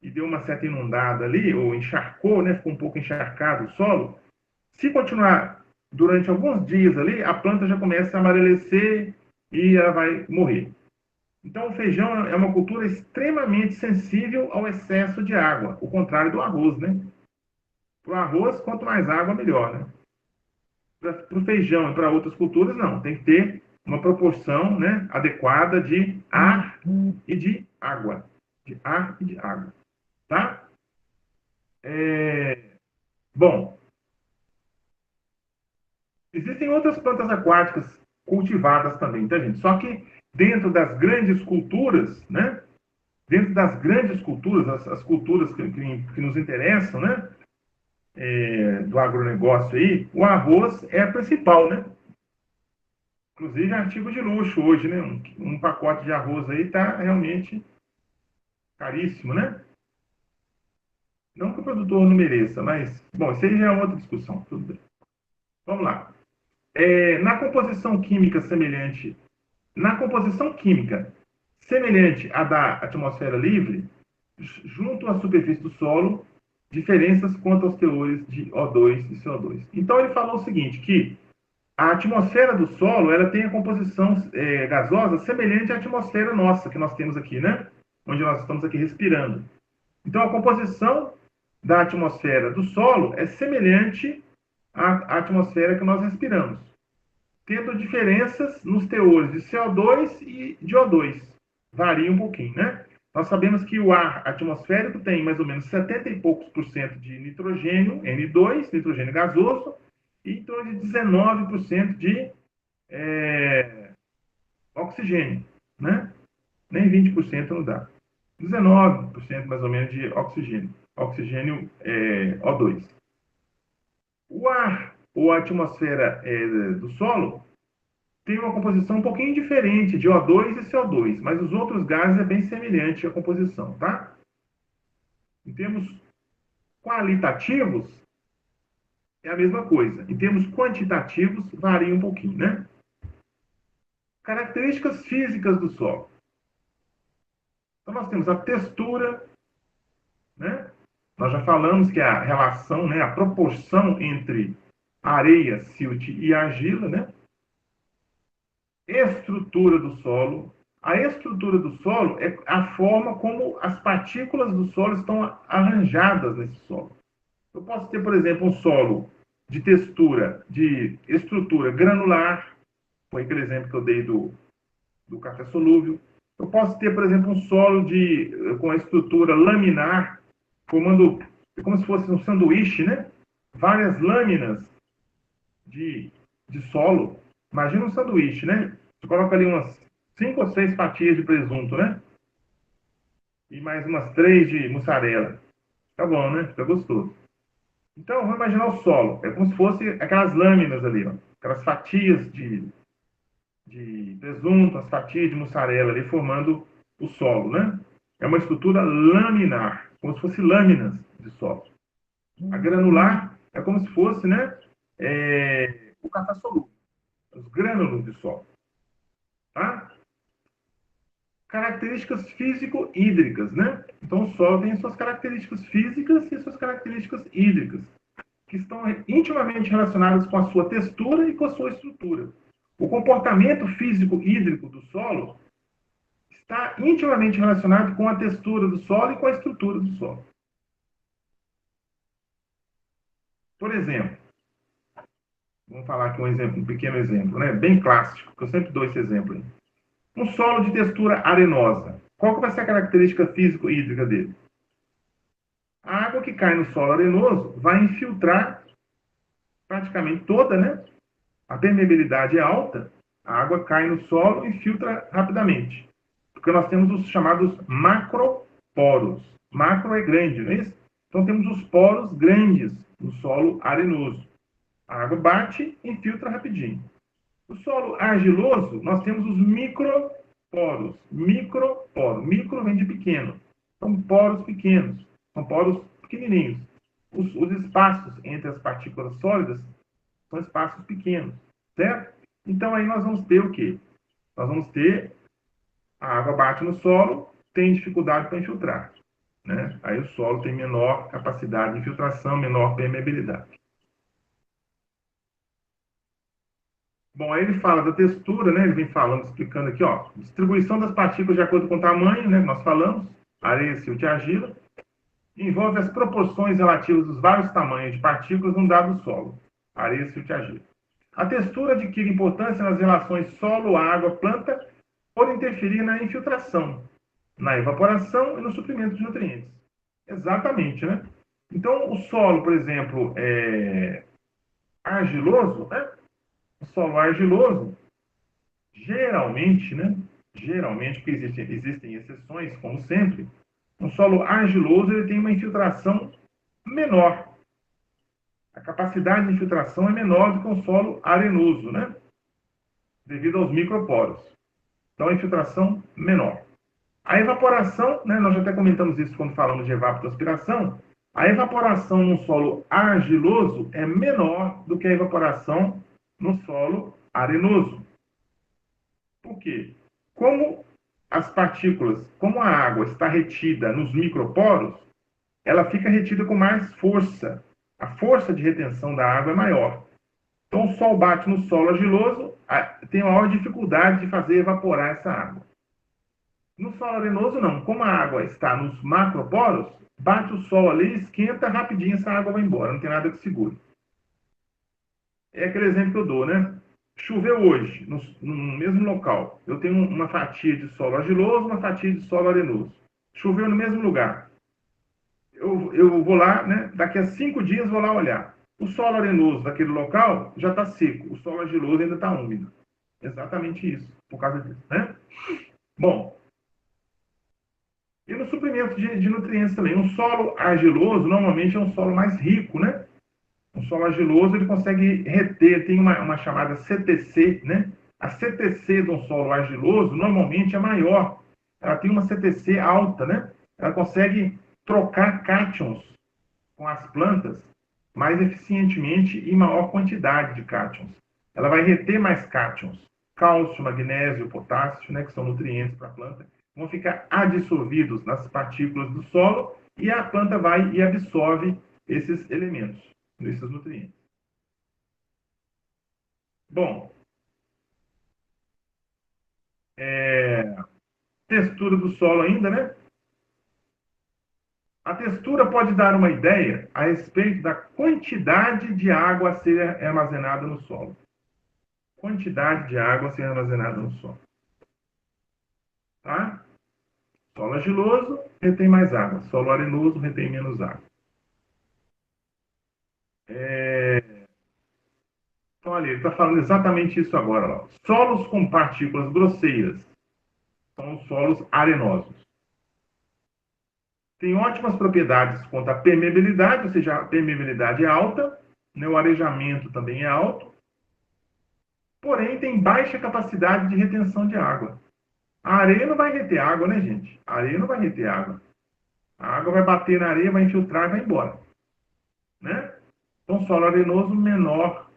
e deu uma certa inundada ali, ou encharcou, né, ficou um pouco encharcado o solo, se continuar durante alguns dias ali, a planta já começa a amarecer e ela vai morrer. Então, o feijão é uma cultura extremamente sensível ao excesso de água, o contrário do arroz, né? Para o arroz, quanto mais água, melhor, né? Para o feijão e para outras culturas, não. Tem que ter uma proporção, né, adequada de ar e de água. De ar e de água. Tá? Bom, existem outras plantas aquáticas cultivadas também, tá, gente? Só que dentro das grandes culturas, né? Dentro das grandes culturas, as culturas que nos interessam, né? Do agronegócio aí, o arroz é a principal, né? Inclusive é artigo de luxo hoje, né? Um pacote de arroz aí está realmente caríssimo, né? Não que o produtor não mereça, mas, bom, isso aí já é outra discussão, tudo bem. Vamos lá. Na composição química semelhante à da atmosfera livre, junto à superfície do solo, diferenças quanto aos teores de O2 e CO2. Então, ele falou o seguinte, que A atmosfera do solo, ela tem a composição gasosa semelhante à atmosfera nossa, que nós temos aqui, né? Onde nós estamos aqui respirando. Então, a composição da atmosfera do solo é semelhante à atmosfera que nós respiramos, tendo diferenças nos teores de CO2 e de O2. Varia um pouquinho, né? Nós sabemos que o ar atmosférico tem mais ou menos 70 e poucos por cento de nitrogênio, N2, nitrogênio gasoso, e em torno de 19% de oxigênio, né? Nem 20% não dá. 19% mais ou menos de oxigênio. Oxigênio O2. O ar, ou a atmosfera do solo, tem uma composição um pouquinho diferente de O2 e CO2, mas os outros gases é bem semelhante à composição, tá? Em termos qualitativos, é a mesma coisa. Em termos quantitativos, varia um pouquinho, né? Características físicas do solo. Então, nós temos a textura, né? Nós já falamos que a relação, né, a proporção entre areia, silt e argila, né? Estrutura do solo. A estrutura do solo é a forma como as partículas do solo estão arranjadas nesse solo. Eu posso ter, por exemplo, um solo de textura, de estrutura granular, foi aquele exemplo que eu dei do café solúvel. Eu posso ter, por exemplo, um solo com a estrutura laminar, formando como se fosse um sanduíche, né? Várias lâminas de solo. Imagina um sanduíche, né? Você coloca ali umas 5 ou 6 fatias de presunto, né? E mais umas 3 de mussarela. Fica bom, né? Fica gostoso. Então, vamos imaginar o solo. É como se fosse aquelas lâminas ali, ó. Aquelas fatias de presunto, as fatias de mussarela ali formando o solo, né? É uma estrutura laminar, como se fosse lâminas de solo. A granular é como se fosse, né? O café solúvel, os grânulos de solo. Tá? Características físico-hídricas, né? Então, o solo tem suas características físicas e suas características hídricas, que estão intimamente relacionadas com a sua textura e com a sua estrutura. O comportamento físico-hídrico do solo está intimamente relacionado com a textura do solo e com a estrutura do solo. Por exemplo, vamos falar aqui um pequeno exemplo, né? Bem clássico, que eu sempre dou esse exemplo aí. Um solo de textura arenosa. Qual que vai ser a característica físico-hídrica dele? A água que cai no solo arenoso vai infiltrar praticamente toda, né? A permeabilidade é alta, a água cai no solo e filtra rapidamente. Porque nós temos os chamados macroporos. Macro é grande, não é isso? Então temos os poros grandes no solo arenoso. A água bate e infiltra rapidinho. No solo argiloso, nós temos os microporos. Microporo. Micro vem de pequeno. São poros pequenos. São poros pequenininhos. Os espaços entre as partículas sólidas são espaços pequenos, certo? Então, aí nós vamos ter o quê? Nós vamos ter a água bate no solo, tem dificuldade para infiltrar, né? Aí o solo tem menor capacidade de infiltração, menor permeabilidade. Bom, aí ele fala da textura, né? Ele vem falando, explicando aqui, ó, distribuição das partículas de acordo com o tamanho, né? Nós falamos, areia, silt e argila, envolve as proporções relativas dos vários tamanhos de partículas num dado solo, areia, silt e argila. A textura adquire importância nas relações solo, água, planta, por interferir na infiltração, na evaporação e no suprimento de nutrientes. Exatamente, né? Então, o solo, por exemplo, argiloso, né? O solo argiloso, geralmente, né? Geralmente, porque existem exceções, como sempre, um solo argiloso ele tem uma infiltração menor. A capacidade de infiltração é menor do que um solo arenoso, né? Devido aos microporos. Então, a infiltração menor. A evaporação, né, nós já até comentamos isso quando falamos de evapotranspiração, a evaporação no solo argiloso é menor do que a evaporação no solo arenoso. Por quê? Como as partículas, como a água está retida nos microporos, ela fica retida com mais força. A força de retenção da água é maior. Então, o sol bate no solo argiloso, tem maior dificuldade de fazer evaporar essa água. No solo arenoso, não. Como a água está nos macroporos, bate o sol ali, esquenta rapidinho, essa água vai embora, não tem nada que segure. É aquele exemplo que eu dou, né? Choveu hoje, no mesmo local. Eu tenho uma fatia de solo argiloso, uma fatia de solo arenoso. Choveu no mesmo lugar. Eu vou lá, né? Daqui a 5 dias vou lá olhar. O solo arenoso daquele local já está seco, o solo argiloso ainda está úmido. Exatamente isso, por causa disso, né? Bom, e no suprimento de nutrientes também. Um solo argiloso, normalmente, é um solo mais rico, né? Um solo argiloso, ele consegue reter, tem uma chamada CTC, né? A CTC de um solo argiloso, normalmente, é maior. Ela tem uma CTC alta, né? Ela consegue trocar cátions com as plantas mais eficientemente e maior quantidade de cátions. Ela vai reter mais cátions, cálcio, magnésio, potássio, né, que são nutrientes para a planta, vão ficar adsorvidos nas partículas do solo e a planta vai e absorve esses elementos, esses nutrientes. Bom, textura do solo ainda, né? A textura pode dar uma ideia a respeito da quantidade de água a ser armazenada no solo. Quantidade de água a ser armazenada no solo. Tá? Solo argiloso retém mais água. Solo arenoso retém menos água. Então, ali, ele está falando exatamente isso agora. Lá. Solos com partículas grosseiras são os solos arenosos. Tem ótimas propriedades quanto à permeabilidade, ou seja, a permeabilidade é alta, né? O arejamento também é alto, porém tem baixa capacidade de retenção de água. A areia não vai reter água, né, gente? A areia não vai reter água. A água vai bater na areia, vai infiltrar e vai embora. Né? Então, solo arenoso, menor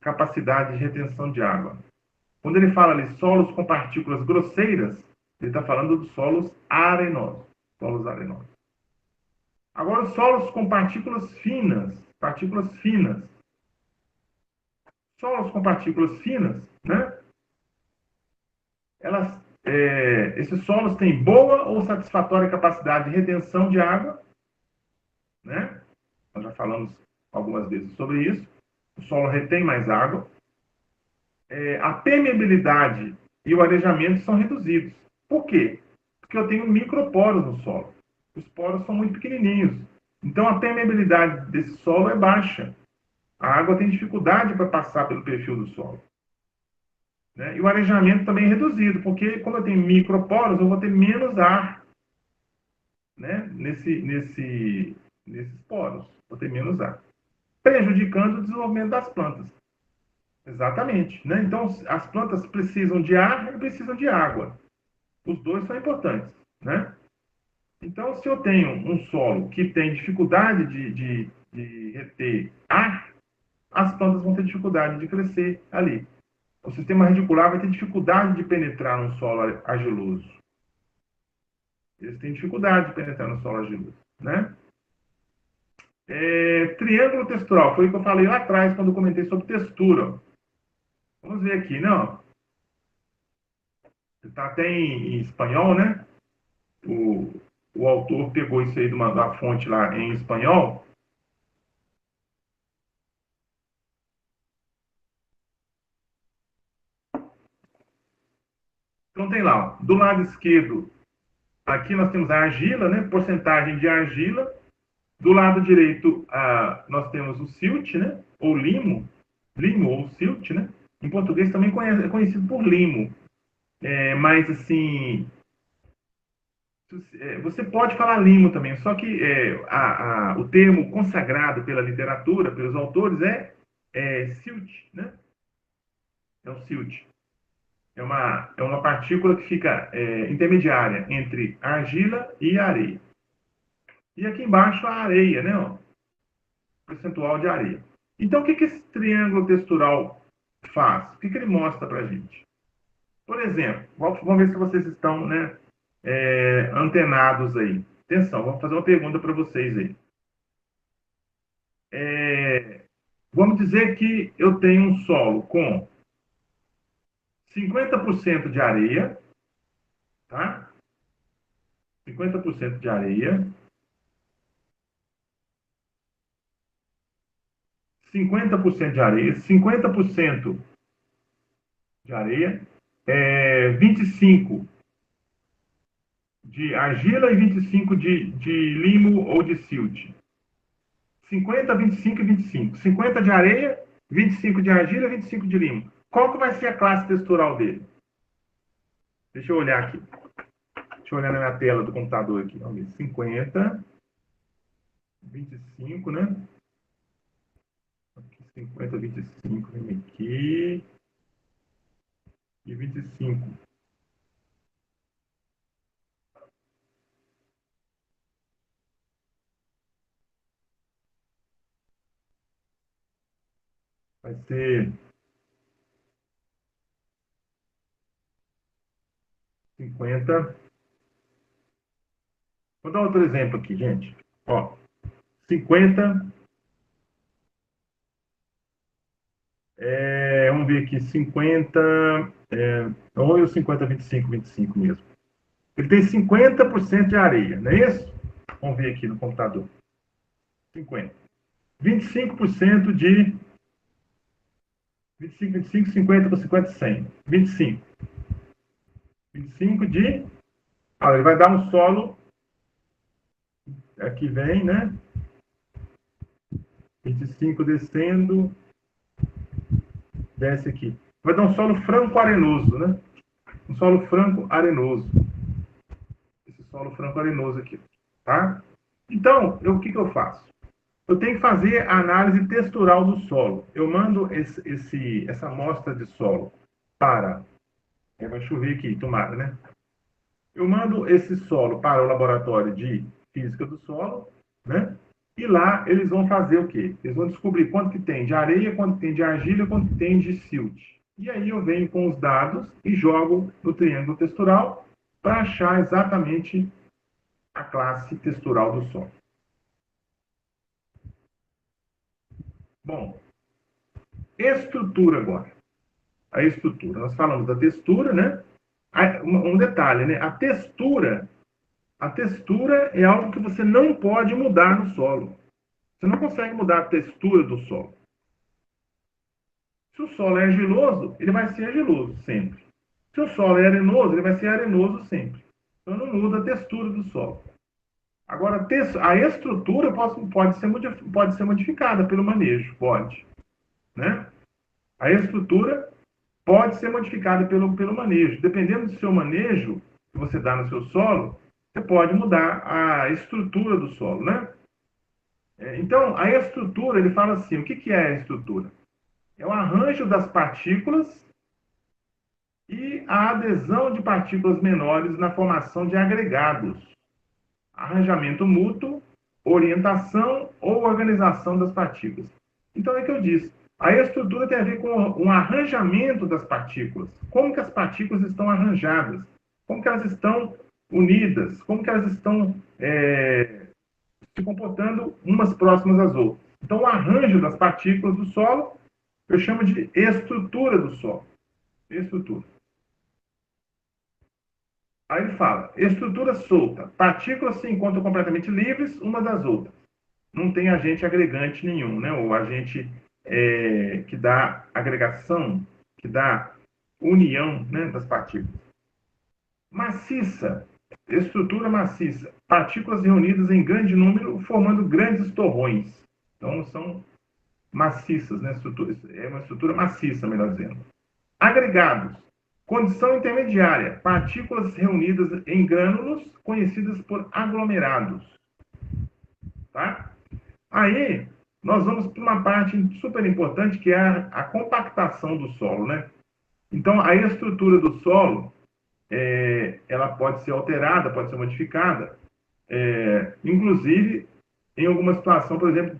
capacidade de retenção de água. Quando ele fala ali solos com partículas grosseiras, ele está falando dos solos arenosos. Solos arenosos. Agora, os solos com partículas finas. Partículas finas. Solos com partículas finas, né? Esses solos têm boa ou satisfatória capacidade de retenção de água, né? Nós já falamos algumas vezes sobre isso. O solo retém mais água. A permeabilidade e o arejamento são reduzidos. Por quê? Porque eu tenho microporos no solo. Os poros são muito pequenininhos. Então, a permeabilidade desse solo é baixa. A água tem dificuldade para passar pelo perfil do solo. Né? E o arejamento também é reduzido, porque como eu tenho microporos, eu vou ter menos ar, né? nesses poros. Vou ter menos ar. Prejudicando o desenvolvimento das plantas. Exatamente. Né? Então, as plantas precisam de ar e precisam de água. Os dois são importantes. Né? Então, se eu tenho um solo que tem dificuldade de reter ar, as plantas vão ter dificuldade de crescer ali. O sistema radicular vai ter dificuldade de penetrar no solo argiloso. Eles têm dificuldade de penetrar no solo argiloso. Né? Triângulo textural, foi o que eu falei lá atrás, quando eu comentei sobre textura. Vamos ver aqui, não? Está até em espanhol, né? O autor pegou isso aí da fonte lá em espanhol. Então tem lá, do lado esquerdo, aqui nós temos a argila, né? Porcentagem de argila. Do lado direito, nós temos o silt, né? Ou limo ou silt, né? Em português também é conhecido por limo. Mas, assim, você pode falar limo também, só que o termo consagrado pela literatura, pelos autores, é silt, né? É o silt. É uma partícula que fica intermediária entre a argila e a areia. E aqui embaixo a areia, né? Ó, percentual de areia. Então, o que esse triângulo textural faz? O que ele mostra para a gente? Por exemplo, vamos ver se vocês estão, né, antenados aí. Atenção, vou fazer uma pergunta para vocês aí. Vamos dizer que eu tenho um solo com 50% de areia, tá? 50% de areia, 50% de areia, 50% de areia, 25 de argila e 25 de limo ou de silt. 50, 25 e 25. 50 de areia, 25 de argila e 25 de limo. Qual que vai ser a classe textural dele? Deixa eu olhar aqui. Deixa eu olhar na minha tela do computador aqui. Vamos ver. 50, 25, né? Aqui, 50, 25, vem aqui. E 25. Vai ser 50. Vou dar outro exemplo aqui, gente. Ó, 50. Vamos ver aqui, 50. Ou é o 50, 25, 25 mesmo. Ele tem 50% de areia, não é isso? Vamos ver aqui no computador. 50. 25% de 25, 25, 50 por 50, 100. 25. 25 de... Ah, ele vai dar um solo... Aqui vem, né? 25 descendo... Desce aqui. Vai dar um solo franco-arenoso, né? Um solo franco-arenoso. Esse solo franco-arenoso aqui. Tá? Então, o que eu faço? Eu tenho que fazer a análise textural do solo. Eu mando essa amostra de solo para... Vai chover aqui, tomara, né? Eu mando esse solo para o laboratório de física do solo, né? E lá eles vão fazer o quê? Eles vão descobrir quanto que tem de areia, quanto que tem de argila, quanto que tem de silt. E aí eu venho com os dados e jogo no triângulo textural para achar exatamente a classe textural do solo. Bom, estrutura agora. A estrutura. Nós falamos da textura, né? Um detalhe, né? A textura é algo que você não pode mudar no solo. Você não consegue mudar a textura do solo. Se o solo é argiloso, ele vai ser argiloso sempre. Se o solo é arenoso, ele vai ser arenoso sempre. Então não muda a textura do solo. Agora, a estrutura pode ser modificada pelo manejo, pode. Né? A estrutura pode ser modificada pelo manejo. Dependendo do seu manejo que você dá no seu solo, você pode mudar a estrutura do solo, né? Então, a estrutura, ele fala assim, o que é a estrutura? É o arranjo das partículas e a adesão de partículas menores na formação de agregados. Arranjamento mútuo, orientação ou organização das partículas. Então, é o que eu disse. A estrutura tem a ver com um arranjamento das partículas. Como que as partículas estão arranjadas? Como que elas estão unidas? Como que elas estão se comportando umas próximas às outras? Então, o arranjo das partículas do solo, eu chamo de estrutura do solo. Estrutura. Aí ele fala, estrutura solta. Partículas se encontram completamente livres umas das outras. Não tem agente agregante nenhum, né? O agente que dá agregação, que dá união, né, das partículas. Maciça, estrutura maciça. Partículas reunidas em grande número, formando grandes torrões. Então, são maciças, né? É uma estrutura maciça, melhor dizendo. Agregados. Condição intermediária. Partículas reunidas em grânulos, conhecidas por aglomerados. Tá? Aí, nós vamos para uma parte super importante, que é a compactação do solo, né? Então, a estrutura do solo, ela pode ser alterada, pode ser modificada, inclusive, em alguma situação, por exemplo,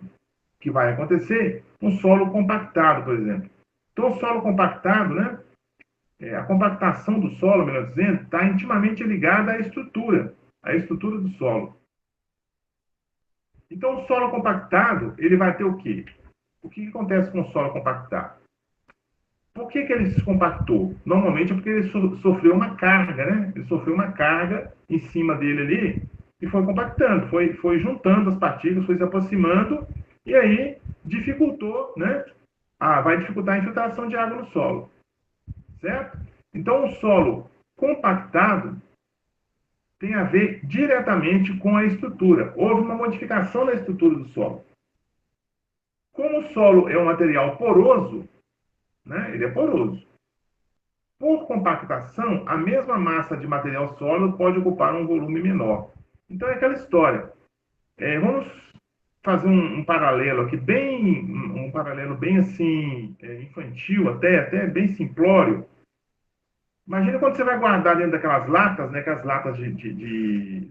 que vai acontecer, um solo compactado, por exemplo. Então, o solo compactado, né? A compactação do solo, melhor dizendo, está intimamente ligada à estrutura do solo. Então, o solo compactado, ele vai ter o quê? O que acontece com o solo compactado? Por que ele se compactou? Normalmente é porque ele sofreu uma carga, né? Ele sofreu uma carga em cima dele ali e foi compactando, foi juntando as partículas, foi se aproximando e aí dificultou, né? Vai dificultar a infiltração de água no solo, certo? Então, o solo compactado tem a ver diretamente com a estrutura. Houve uma modificação na estrutura do solo. Como o solo é um material poroso, né? Ele é poroso. Por compactação, a mesma massa de material sólido pode ocupar um volume menor. Então é aquela história. Vamos fazer um paralelo aqui, um paralelo bem assim, infantil, até bem simplório. Imagina quando você vai guardar dentro daquelas latas, né, aquelas latas de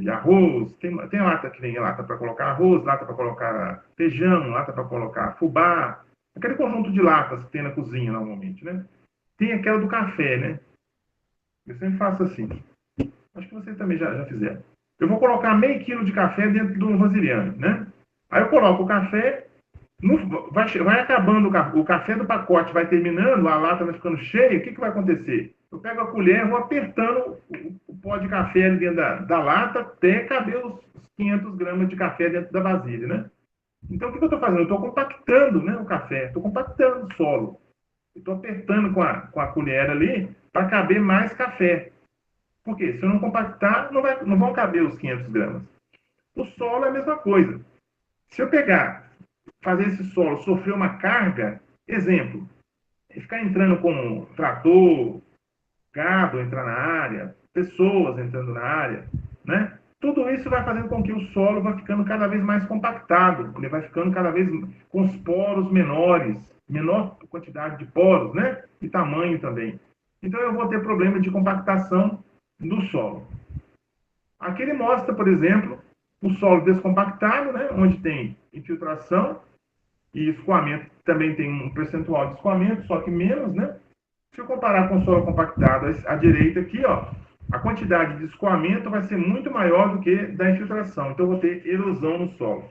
arroz, tem lata que vem lata para colocar arroz, lata para colocar feijão, lata para colocar fubá, aquele conjunto de latas que tem na cozinha normalmente, né? Tem aquela do café, né? Eu sempre faço assim. Acho que vocês também já fizeram. Eu vou colocar meio quilo de café dentro de um vasilhame, né? Aí eu coloco o café, vai acabando o café do pacote, vai terminando, a lata vai ficando cheia, o que vai acontecer? Eu pego a colher, vou apertando o pó de café ali dentro da lata até caber os 500 gramas de café dentro da vasilha, né? Então, o que eu estou fazendo? Eu estou compactando, né, o café, estou compactando o solo. Estou apertando com a colher ali para caber mais café. Por quê? Se eu não compactar, não vão caber os 500 gramas. O solo é a mesma coisa. Se eu fazer esse solo sofrer uma carga, exemplo, ficar entrando com trator, gado entrar na área, pessoas entrando na área, né? Tudo isso vai fazendo com que o solo vá ficando cada vez mais compactado, ele vai ficando cada vez com os poros menores, menor quantidade de poros, né? E tamanho também. Então eu vou ter problema de compactação do solo. Aqui ele mostra, por exemplo, o solo descompactado, né? Onde tem infiltração e escoamento, também tem um percentual de escoamento, só que menos, né? Se eu comparar com o solo compactado à direita aqui, ó, a quantidade de escoamento vai ser muito maior do que da infiltração. Então, eu vou ter erosão no solo,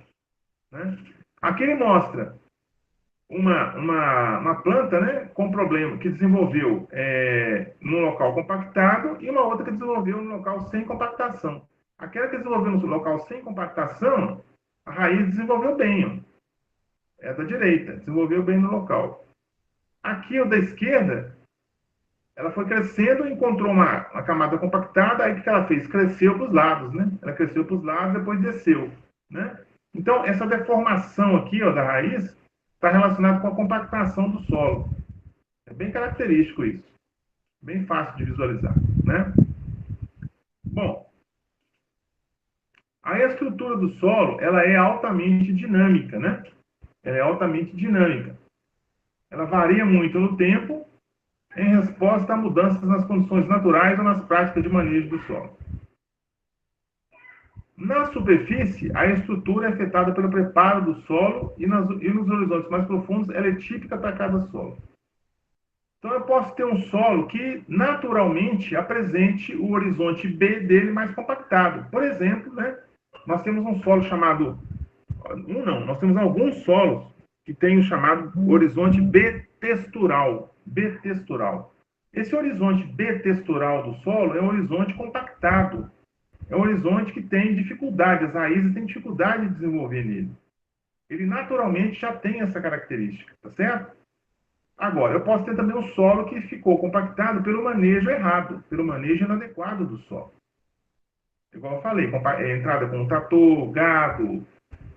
né? Aqui ele mostra uma planta, né, com problema, que desenvolveu no local compactado e uma outra que desenvolveu no local sem compactação. Aquela que desenvolveu no local sem compactação, a raiz desenvolveu bem, ó. É da direita, desenvolveu bem no local. Aqui, o da esquerda, ela foi crescendo, encontrou uma camada compactada, aí o que ela fez? Cresceu para os lados, né? Ela cresceu para os lados, depois desceu, né? Então, essa deformação aqui, ó, da raiz está relacionada com a compactação do solo. É bem característico isso. Bem fácil de visualizar, né? Bom, aí a estrutura do solo, ela é altamente dinâmica, né? Ela é altamente dinâmica. Ela varia muito no tempo, em resposta a mudanças nas condições naturais ou nas práticas de manejo do solo. Na superfície, a estrutura é afetada pelo preparo do solo e nos horizontes mais profundos ela é típica para cada solo. Então, eu posso ter um solo que naturalmente apresente o horizonte B dele mais compactado. Por exemplo, né, nós temos um solo chamado... nós temos alguns solos que têm o chamado horizonte B-textural. B-textural. Esse horizonte B-textural do solo é um horizonte compactado. É um horizonte que tem dificuldade, as raízes têm dificuldade de desenvolver nele. Ele naturalmente já tem essa característica, tá certo? Agora, eu posso ter também um solo que ficou compactado pelo manejo errado, pelo manejo inadequado do solo. Igual eu falei, entrada com trator, gado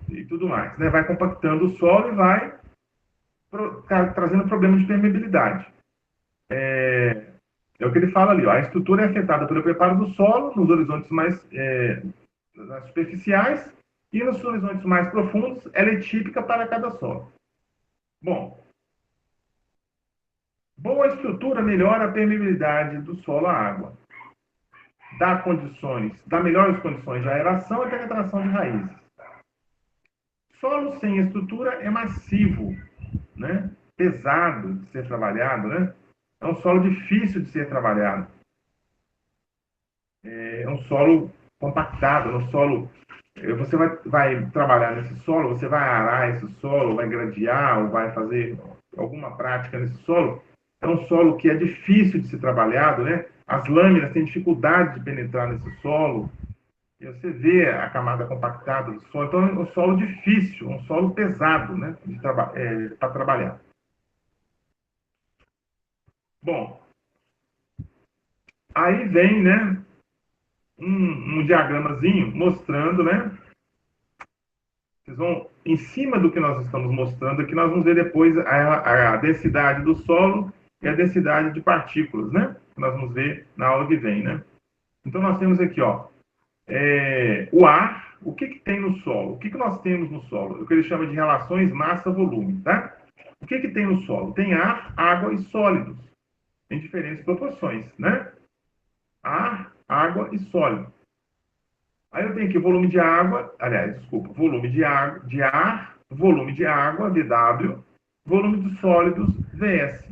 e tudo mais, né? Vai compactando o solo e vai trazendo problemas de permeabilidade. É o que ele fala ali, ó, a estrutura é afetada pelo preparo do solo nos horizontes mais superficiais e nos horizontes mais profundos, ela é típica para cada solo. Bom, boa estrutura melhora a permeabilidade do solo à água, dá melhores condições de aeração e penetração de raízes. Solo sem estrutura é massivo, né? Pesado de ser trabalhado, né? É um solo difícil de ser trabalhado. É um solo compactado, é um solo Você vai trabalhar nesse solo, você vai arar esse solo, vai gradear, ou vai fazer alguma prática nesse solo. É um solo que é difícil de ser trabalhado, né? As lâminas têm dificuldade de penetrar nesse solo. E você vê a camada compactada do solo. Então, é um solo difícil, um solo pesado, né? Para trabalhar. Bom, aí vem, né? Um diagramazinho mostrando, né? Vocês vão, em cima do que nós estamos mostrando aqui, nós vamos ver depois a densidade do solo e a densidade de partículas, né? Nós vamos ver na aula que vem, né? Então, nós temos aqui, ó, o ar. O que tem no solo? O que nós temos no solo? O que ele chama de relações massa-volume, tá? O que tem no solo? Tem ar, água e sólidos, em diferentes proporções, né? Ar, água e sólido. Aí eu tenho aqui volume de água, aliás, desculpa, volume de ar, volume de água, VW, volume de sólidos, VS.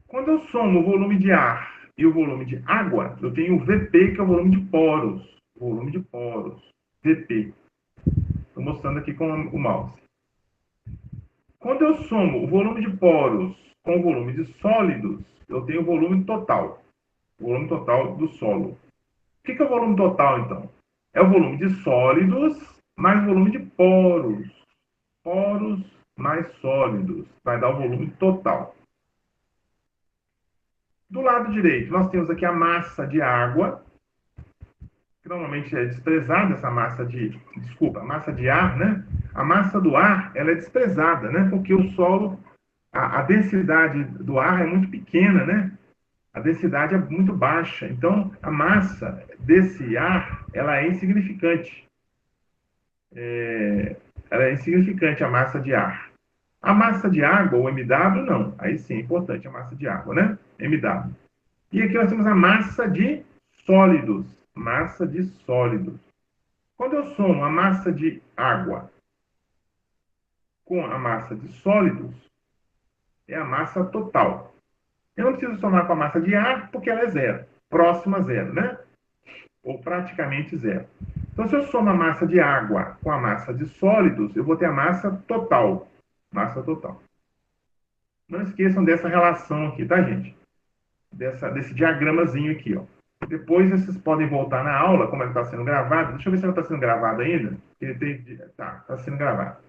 Quando eu somo o volume de ar e o volume de água, eu tenho o VP, que é o volume de poros. Volume de poros, VP. Estou mostrando aqui com o mouse. Quando eu somo o volume de poros com o volume de sólidos, eu tenho o volume total. O volume total do solo. O que é o volume total, então? É o volume de sólidos mais o volume de poros. Poros mais sólidos. Vai dar o volume total. Do lado direito, nós temos aqui a massa de água, que normalmente é desprezada, essa massa massa de ar, né? A massa do ar, ela é desprezada, né? Porque o solo, a densidade do ar é muito pequena, né? A densidade é muito baixa. Então, a massa desse ar, ela é insignificante. Ela é insignificante, a massa de ar. A massa de água, o MW, não. Aí sim, é importante a massa de água, né? MW. E aqui nós temos a massa de sólidos. Massa de sólidos. Quando eu somo a massa de água com a massa de sólidos, é a massa total. Eu não preciso somar com a massa de ar, porque ela é zero. Próxima a zero, né? Ou praticamente zero. Então, se eu somo a massa de água com a massa de sólidos, eu vou ter a massa total. Massa total. Não esqueçam dessa relação aqui, tá, gente? Desse diagramazinho aqui, ó. Depois vocês podem voltar na aula, como ela está sendo gravada. Deixa eu ver se ela está sendo gravada ainda. Está sendo gravada.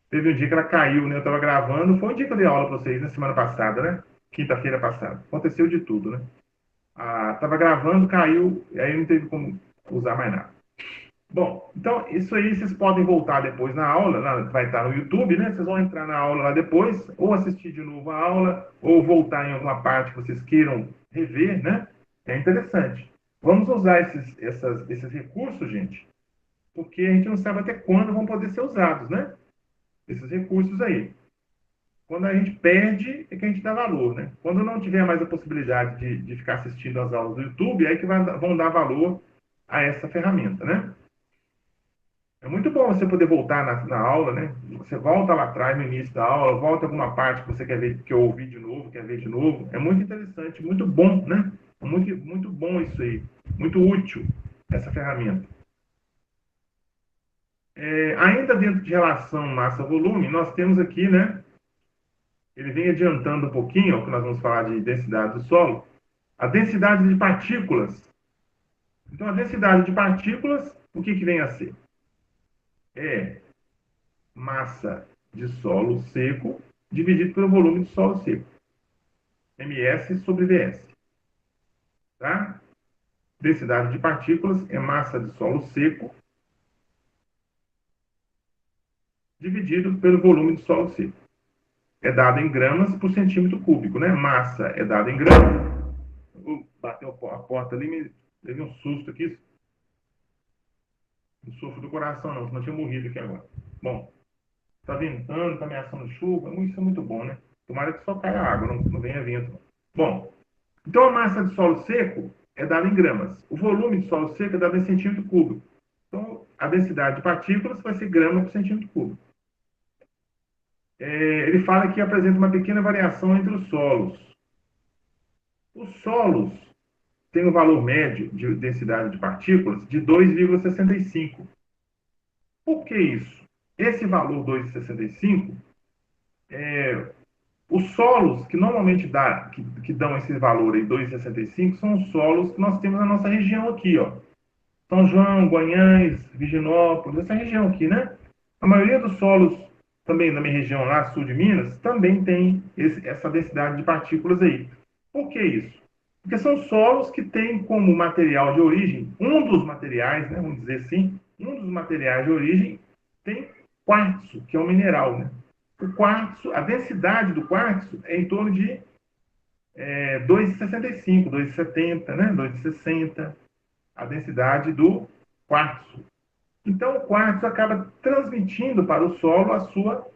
Teve um dia que ela caiu, né? Eu estava gravando. Foi um dia que eu dei aula para vocês na semana passada, né? Quinta-feira passada. Aconteceu de tudo, né? Estava gravando, caiu, e aí não teve como usar mais nada. Bom, então isso aí vocês podem voltar depois na aula, vai estar no YouTube, né? Vocês vão entrar na aula lá depois, ou assistir de novo a aula, ou voltar em alguma parte que vocês queiram rever, né? É interessante. Vamos usar esses recursos, gente, porque a gente não sabe até quando vão poder ser usados, né? Esses recursos aí. Quando a gente perde, é que a gente dá valor, né? Quando não tiver mais a possibilidade de ficar assistindo as aulas do YouTube, é aí que vão dar valor a essa ferramenta, né? É muito bom você poder voltar na aula, né? Você volta lá atrás, no início da aula, volta alguma parte que você quer ver, que eu ouvi de novo, quer ver de novo. É muito interessante, muito bom, né? Muito, muito bom isso aí. Muito útil, essa ferramenta. Ainda dentro de relação massa-volume, nós temos aqui, né? Ele vem adiantando um pouquinho, ó, que nós vamos falar de densidade do solo, a densidade de partículas. Então, a densidade de partículas, o que vem a ser? É massa de solo seco dividido pelo volume de solo seco. MS sobre VS. Tá? Densidade de partículas é massa de solo seco dividido pelo volume de solo seco. É dado em gramas por centímetro cúbico, né? Massa é dada em gramas. Bateu a porta ali, me teve um susto aqui. Não sofro do coração, não, senão eu tinha morrido aqui agora. Bom, tá ventando, tá ameaçando chuva, isso é muito bom, né? Tomara que só caia água, não venha vento. Bom, então a massa de solo seco é dada em gramas. O volume de solo seco é dado em centímetro cúbico. Então, a densidade de partículas vai ser grama por centímetro cúbico. Ele fala que apresenta uma pequena variação entre os solos. Os solos tem um valor médio de densidade de partículas de 2,65. Por que isso? Esse valor 2,65, os solos que normalmente que dão esse valor aí, 2,65, são os solos que nós temos na nossa região aqui, ó. São João, Guanhães, Virginópolis, essa região aqui, né? A maioria dos solos, também na minha região lá, sul de Minas, também tem essa densidade de partículas aí. Por que isso? Porque são solos que têm como material de origem, um dos materiais, né, vamos dizer assim, um dos materiais de origem tem quartzo, que é um mineral, né? O quartzo, a densidade do quartzo é em torno de 2,65, 2,70, né? 2,60, a densidade do quartzo. Então, o quartzo acaba transmitindo para o solo a sua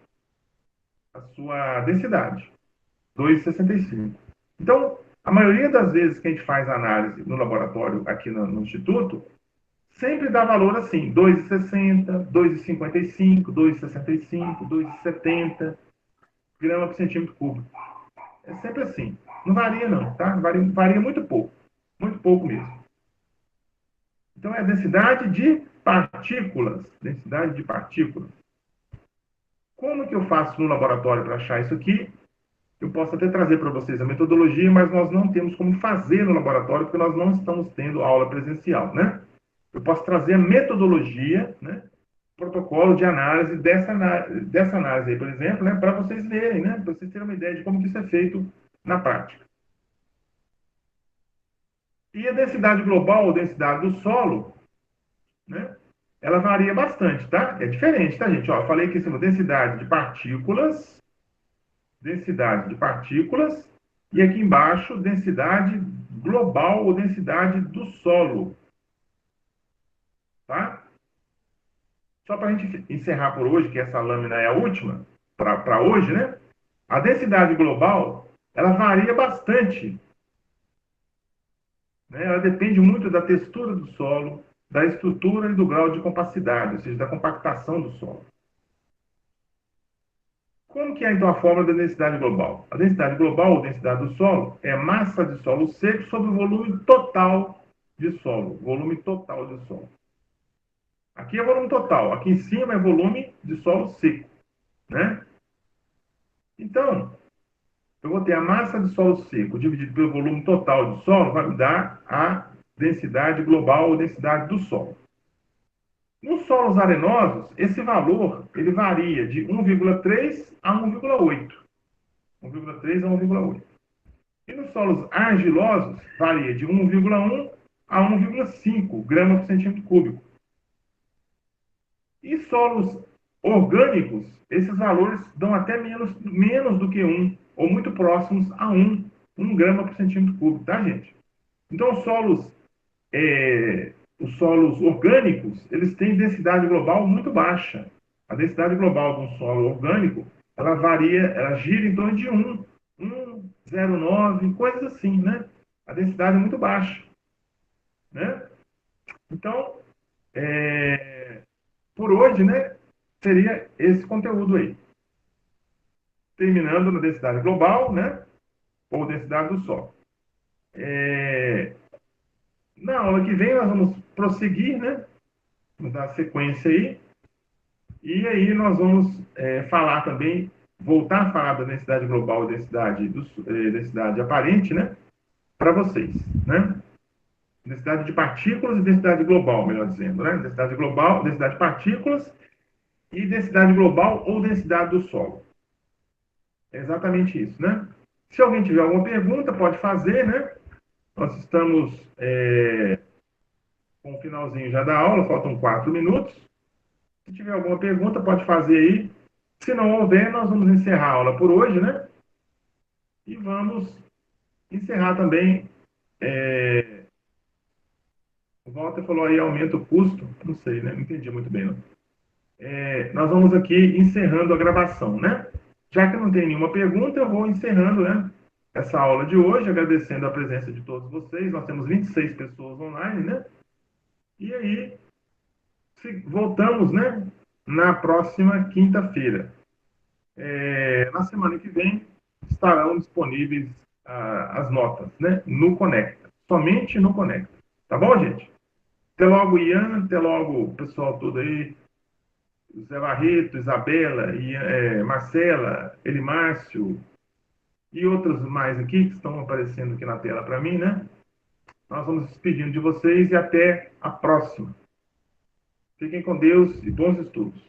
densidade, 2,65. Então, a maioria das vezes que a gente faz análise no laboratório aqui no Instituto, sempre dá valor assim, 2,60, 2,55, 2,65, 2,70 grama por centímetro cúbico. É sempre assim. Não varia não, tá? Varia muito pouco mesmo. Então, é a densidade de partículas. Densidade de partículas. Como que eu faço no laboratório para achar isso aqui? Eu posso até trazer para vocês a metodologia, mas nós não temos como fazer no laboratório, porque nós não estamos tendo aula presencial, né? Eu posso trazer a metodologia, né? Protocolo de análise dessa análise aí, por exemplo, né? Para vocês verem, né? Para vocês terem uma ideia de como que isso é feito na prática. E a densidade global, ou densidade do solo, né? Ela varia bastante, tá? É diferente, tá, gente? Ó, eu falei aqui em cima, densidade de partículas, e aqui embaixo, densidade global ou densidade do solo, tá? Só para a gente encerrar por hoje, que essa lâmina é a última, para hoje, né? A densidade global, ela varia bastante, né? Ela depende muito da textura do solo, da estrutura e do grau de compacidade, ou seja, da compactação do solo. Como que é, então, a fórmula da densidade global? A densidade global, ou densidade do solo, é a massa de solo seco sobre o volume total de solo. Volume total de solo. Aqui é volume total. Aqui em cima é volume de solo seco, né? Então, eu vou ter a massa de solo seco dividido pelo volume total de solo, vai me dar a densidade global, ou densidade do solo. Nos solos arenosos, esse valor ele varia de 1,3 a 1,8. 1,3 a 1,8. E nos solos argilosos, varia de 1,1 a 1,5 gramas por centímetro cúbico. E solos orgânicos, esses valores dão até menos do que 1, ou muito próximos a 1 grama por centímetro cúbico, tá, gente? Então, os solos orgânicos, eles têm densidade global muito baixa. A densidade global de um solo orgânico, ela varia, ela gira em torno de 1,09, coisas assim, né? A densidade é muito baixa, né? Então, por hoje, né, seria esse conteúdo aí. Terminando na densidade global, né, ou densidade do solo. Na aula que vem, nós vamos prosseguir, né, vamos dar sequência aí, e aí nós vamos falar também, voltar a falar da densidade global e densidade aparente, né, para vocês, né? Densidade de partículas e densidade global, melhor dizendo, né? Densidade global, densidade de partículas e densidade global ou densidade do solo. É exatamente isso, né? Se alguém tiver alguma pergunta, pode fazer, né? Nós estamos com o finalzinho já da aula, faltam 4 minutos. Se tiver alguma pergunta, pode fazer aí. Se não houver, nós vamos encerrar a aula por hoje, né? E vamos encerrar também. O Walter falou aí, aumenta o custo. Não sei, né? Não entendi muito bem, não. Nós vamos aqui encerrando a gravação, né? Já que não tem nenhuma pergunta, eu vou encerrando, né, essa aula de hoje, agradecendo a presença de todos vocês. Nós temos 26 pessoas online, né? E aí, voltamos, né, na próxima quinta-feira. Na semana que vem, estarão disponíveis as notas, né, no Conecta. somente no Conecta. Tá bom, gente? Até logo, Ian. Até logo, o pessoal todo aí. Zé Barreto, Isabela, Marcela, Elimárcio e outros mais aqui que estão aparecendo aqui na tela para mim, né? Nós vamos despedindo de vocês e até a próxima. Fiquem com Deus e bons estudos.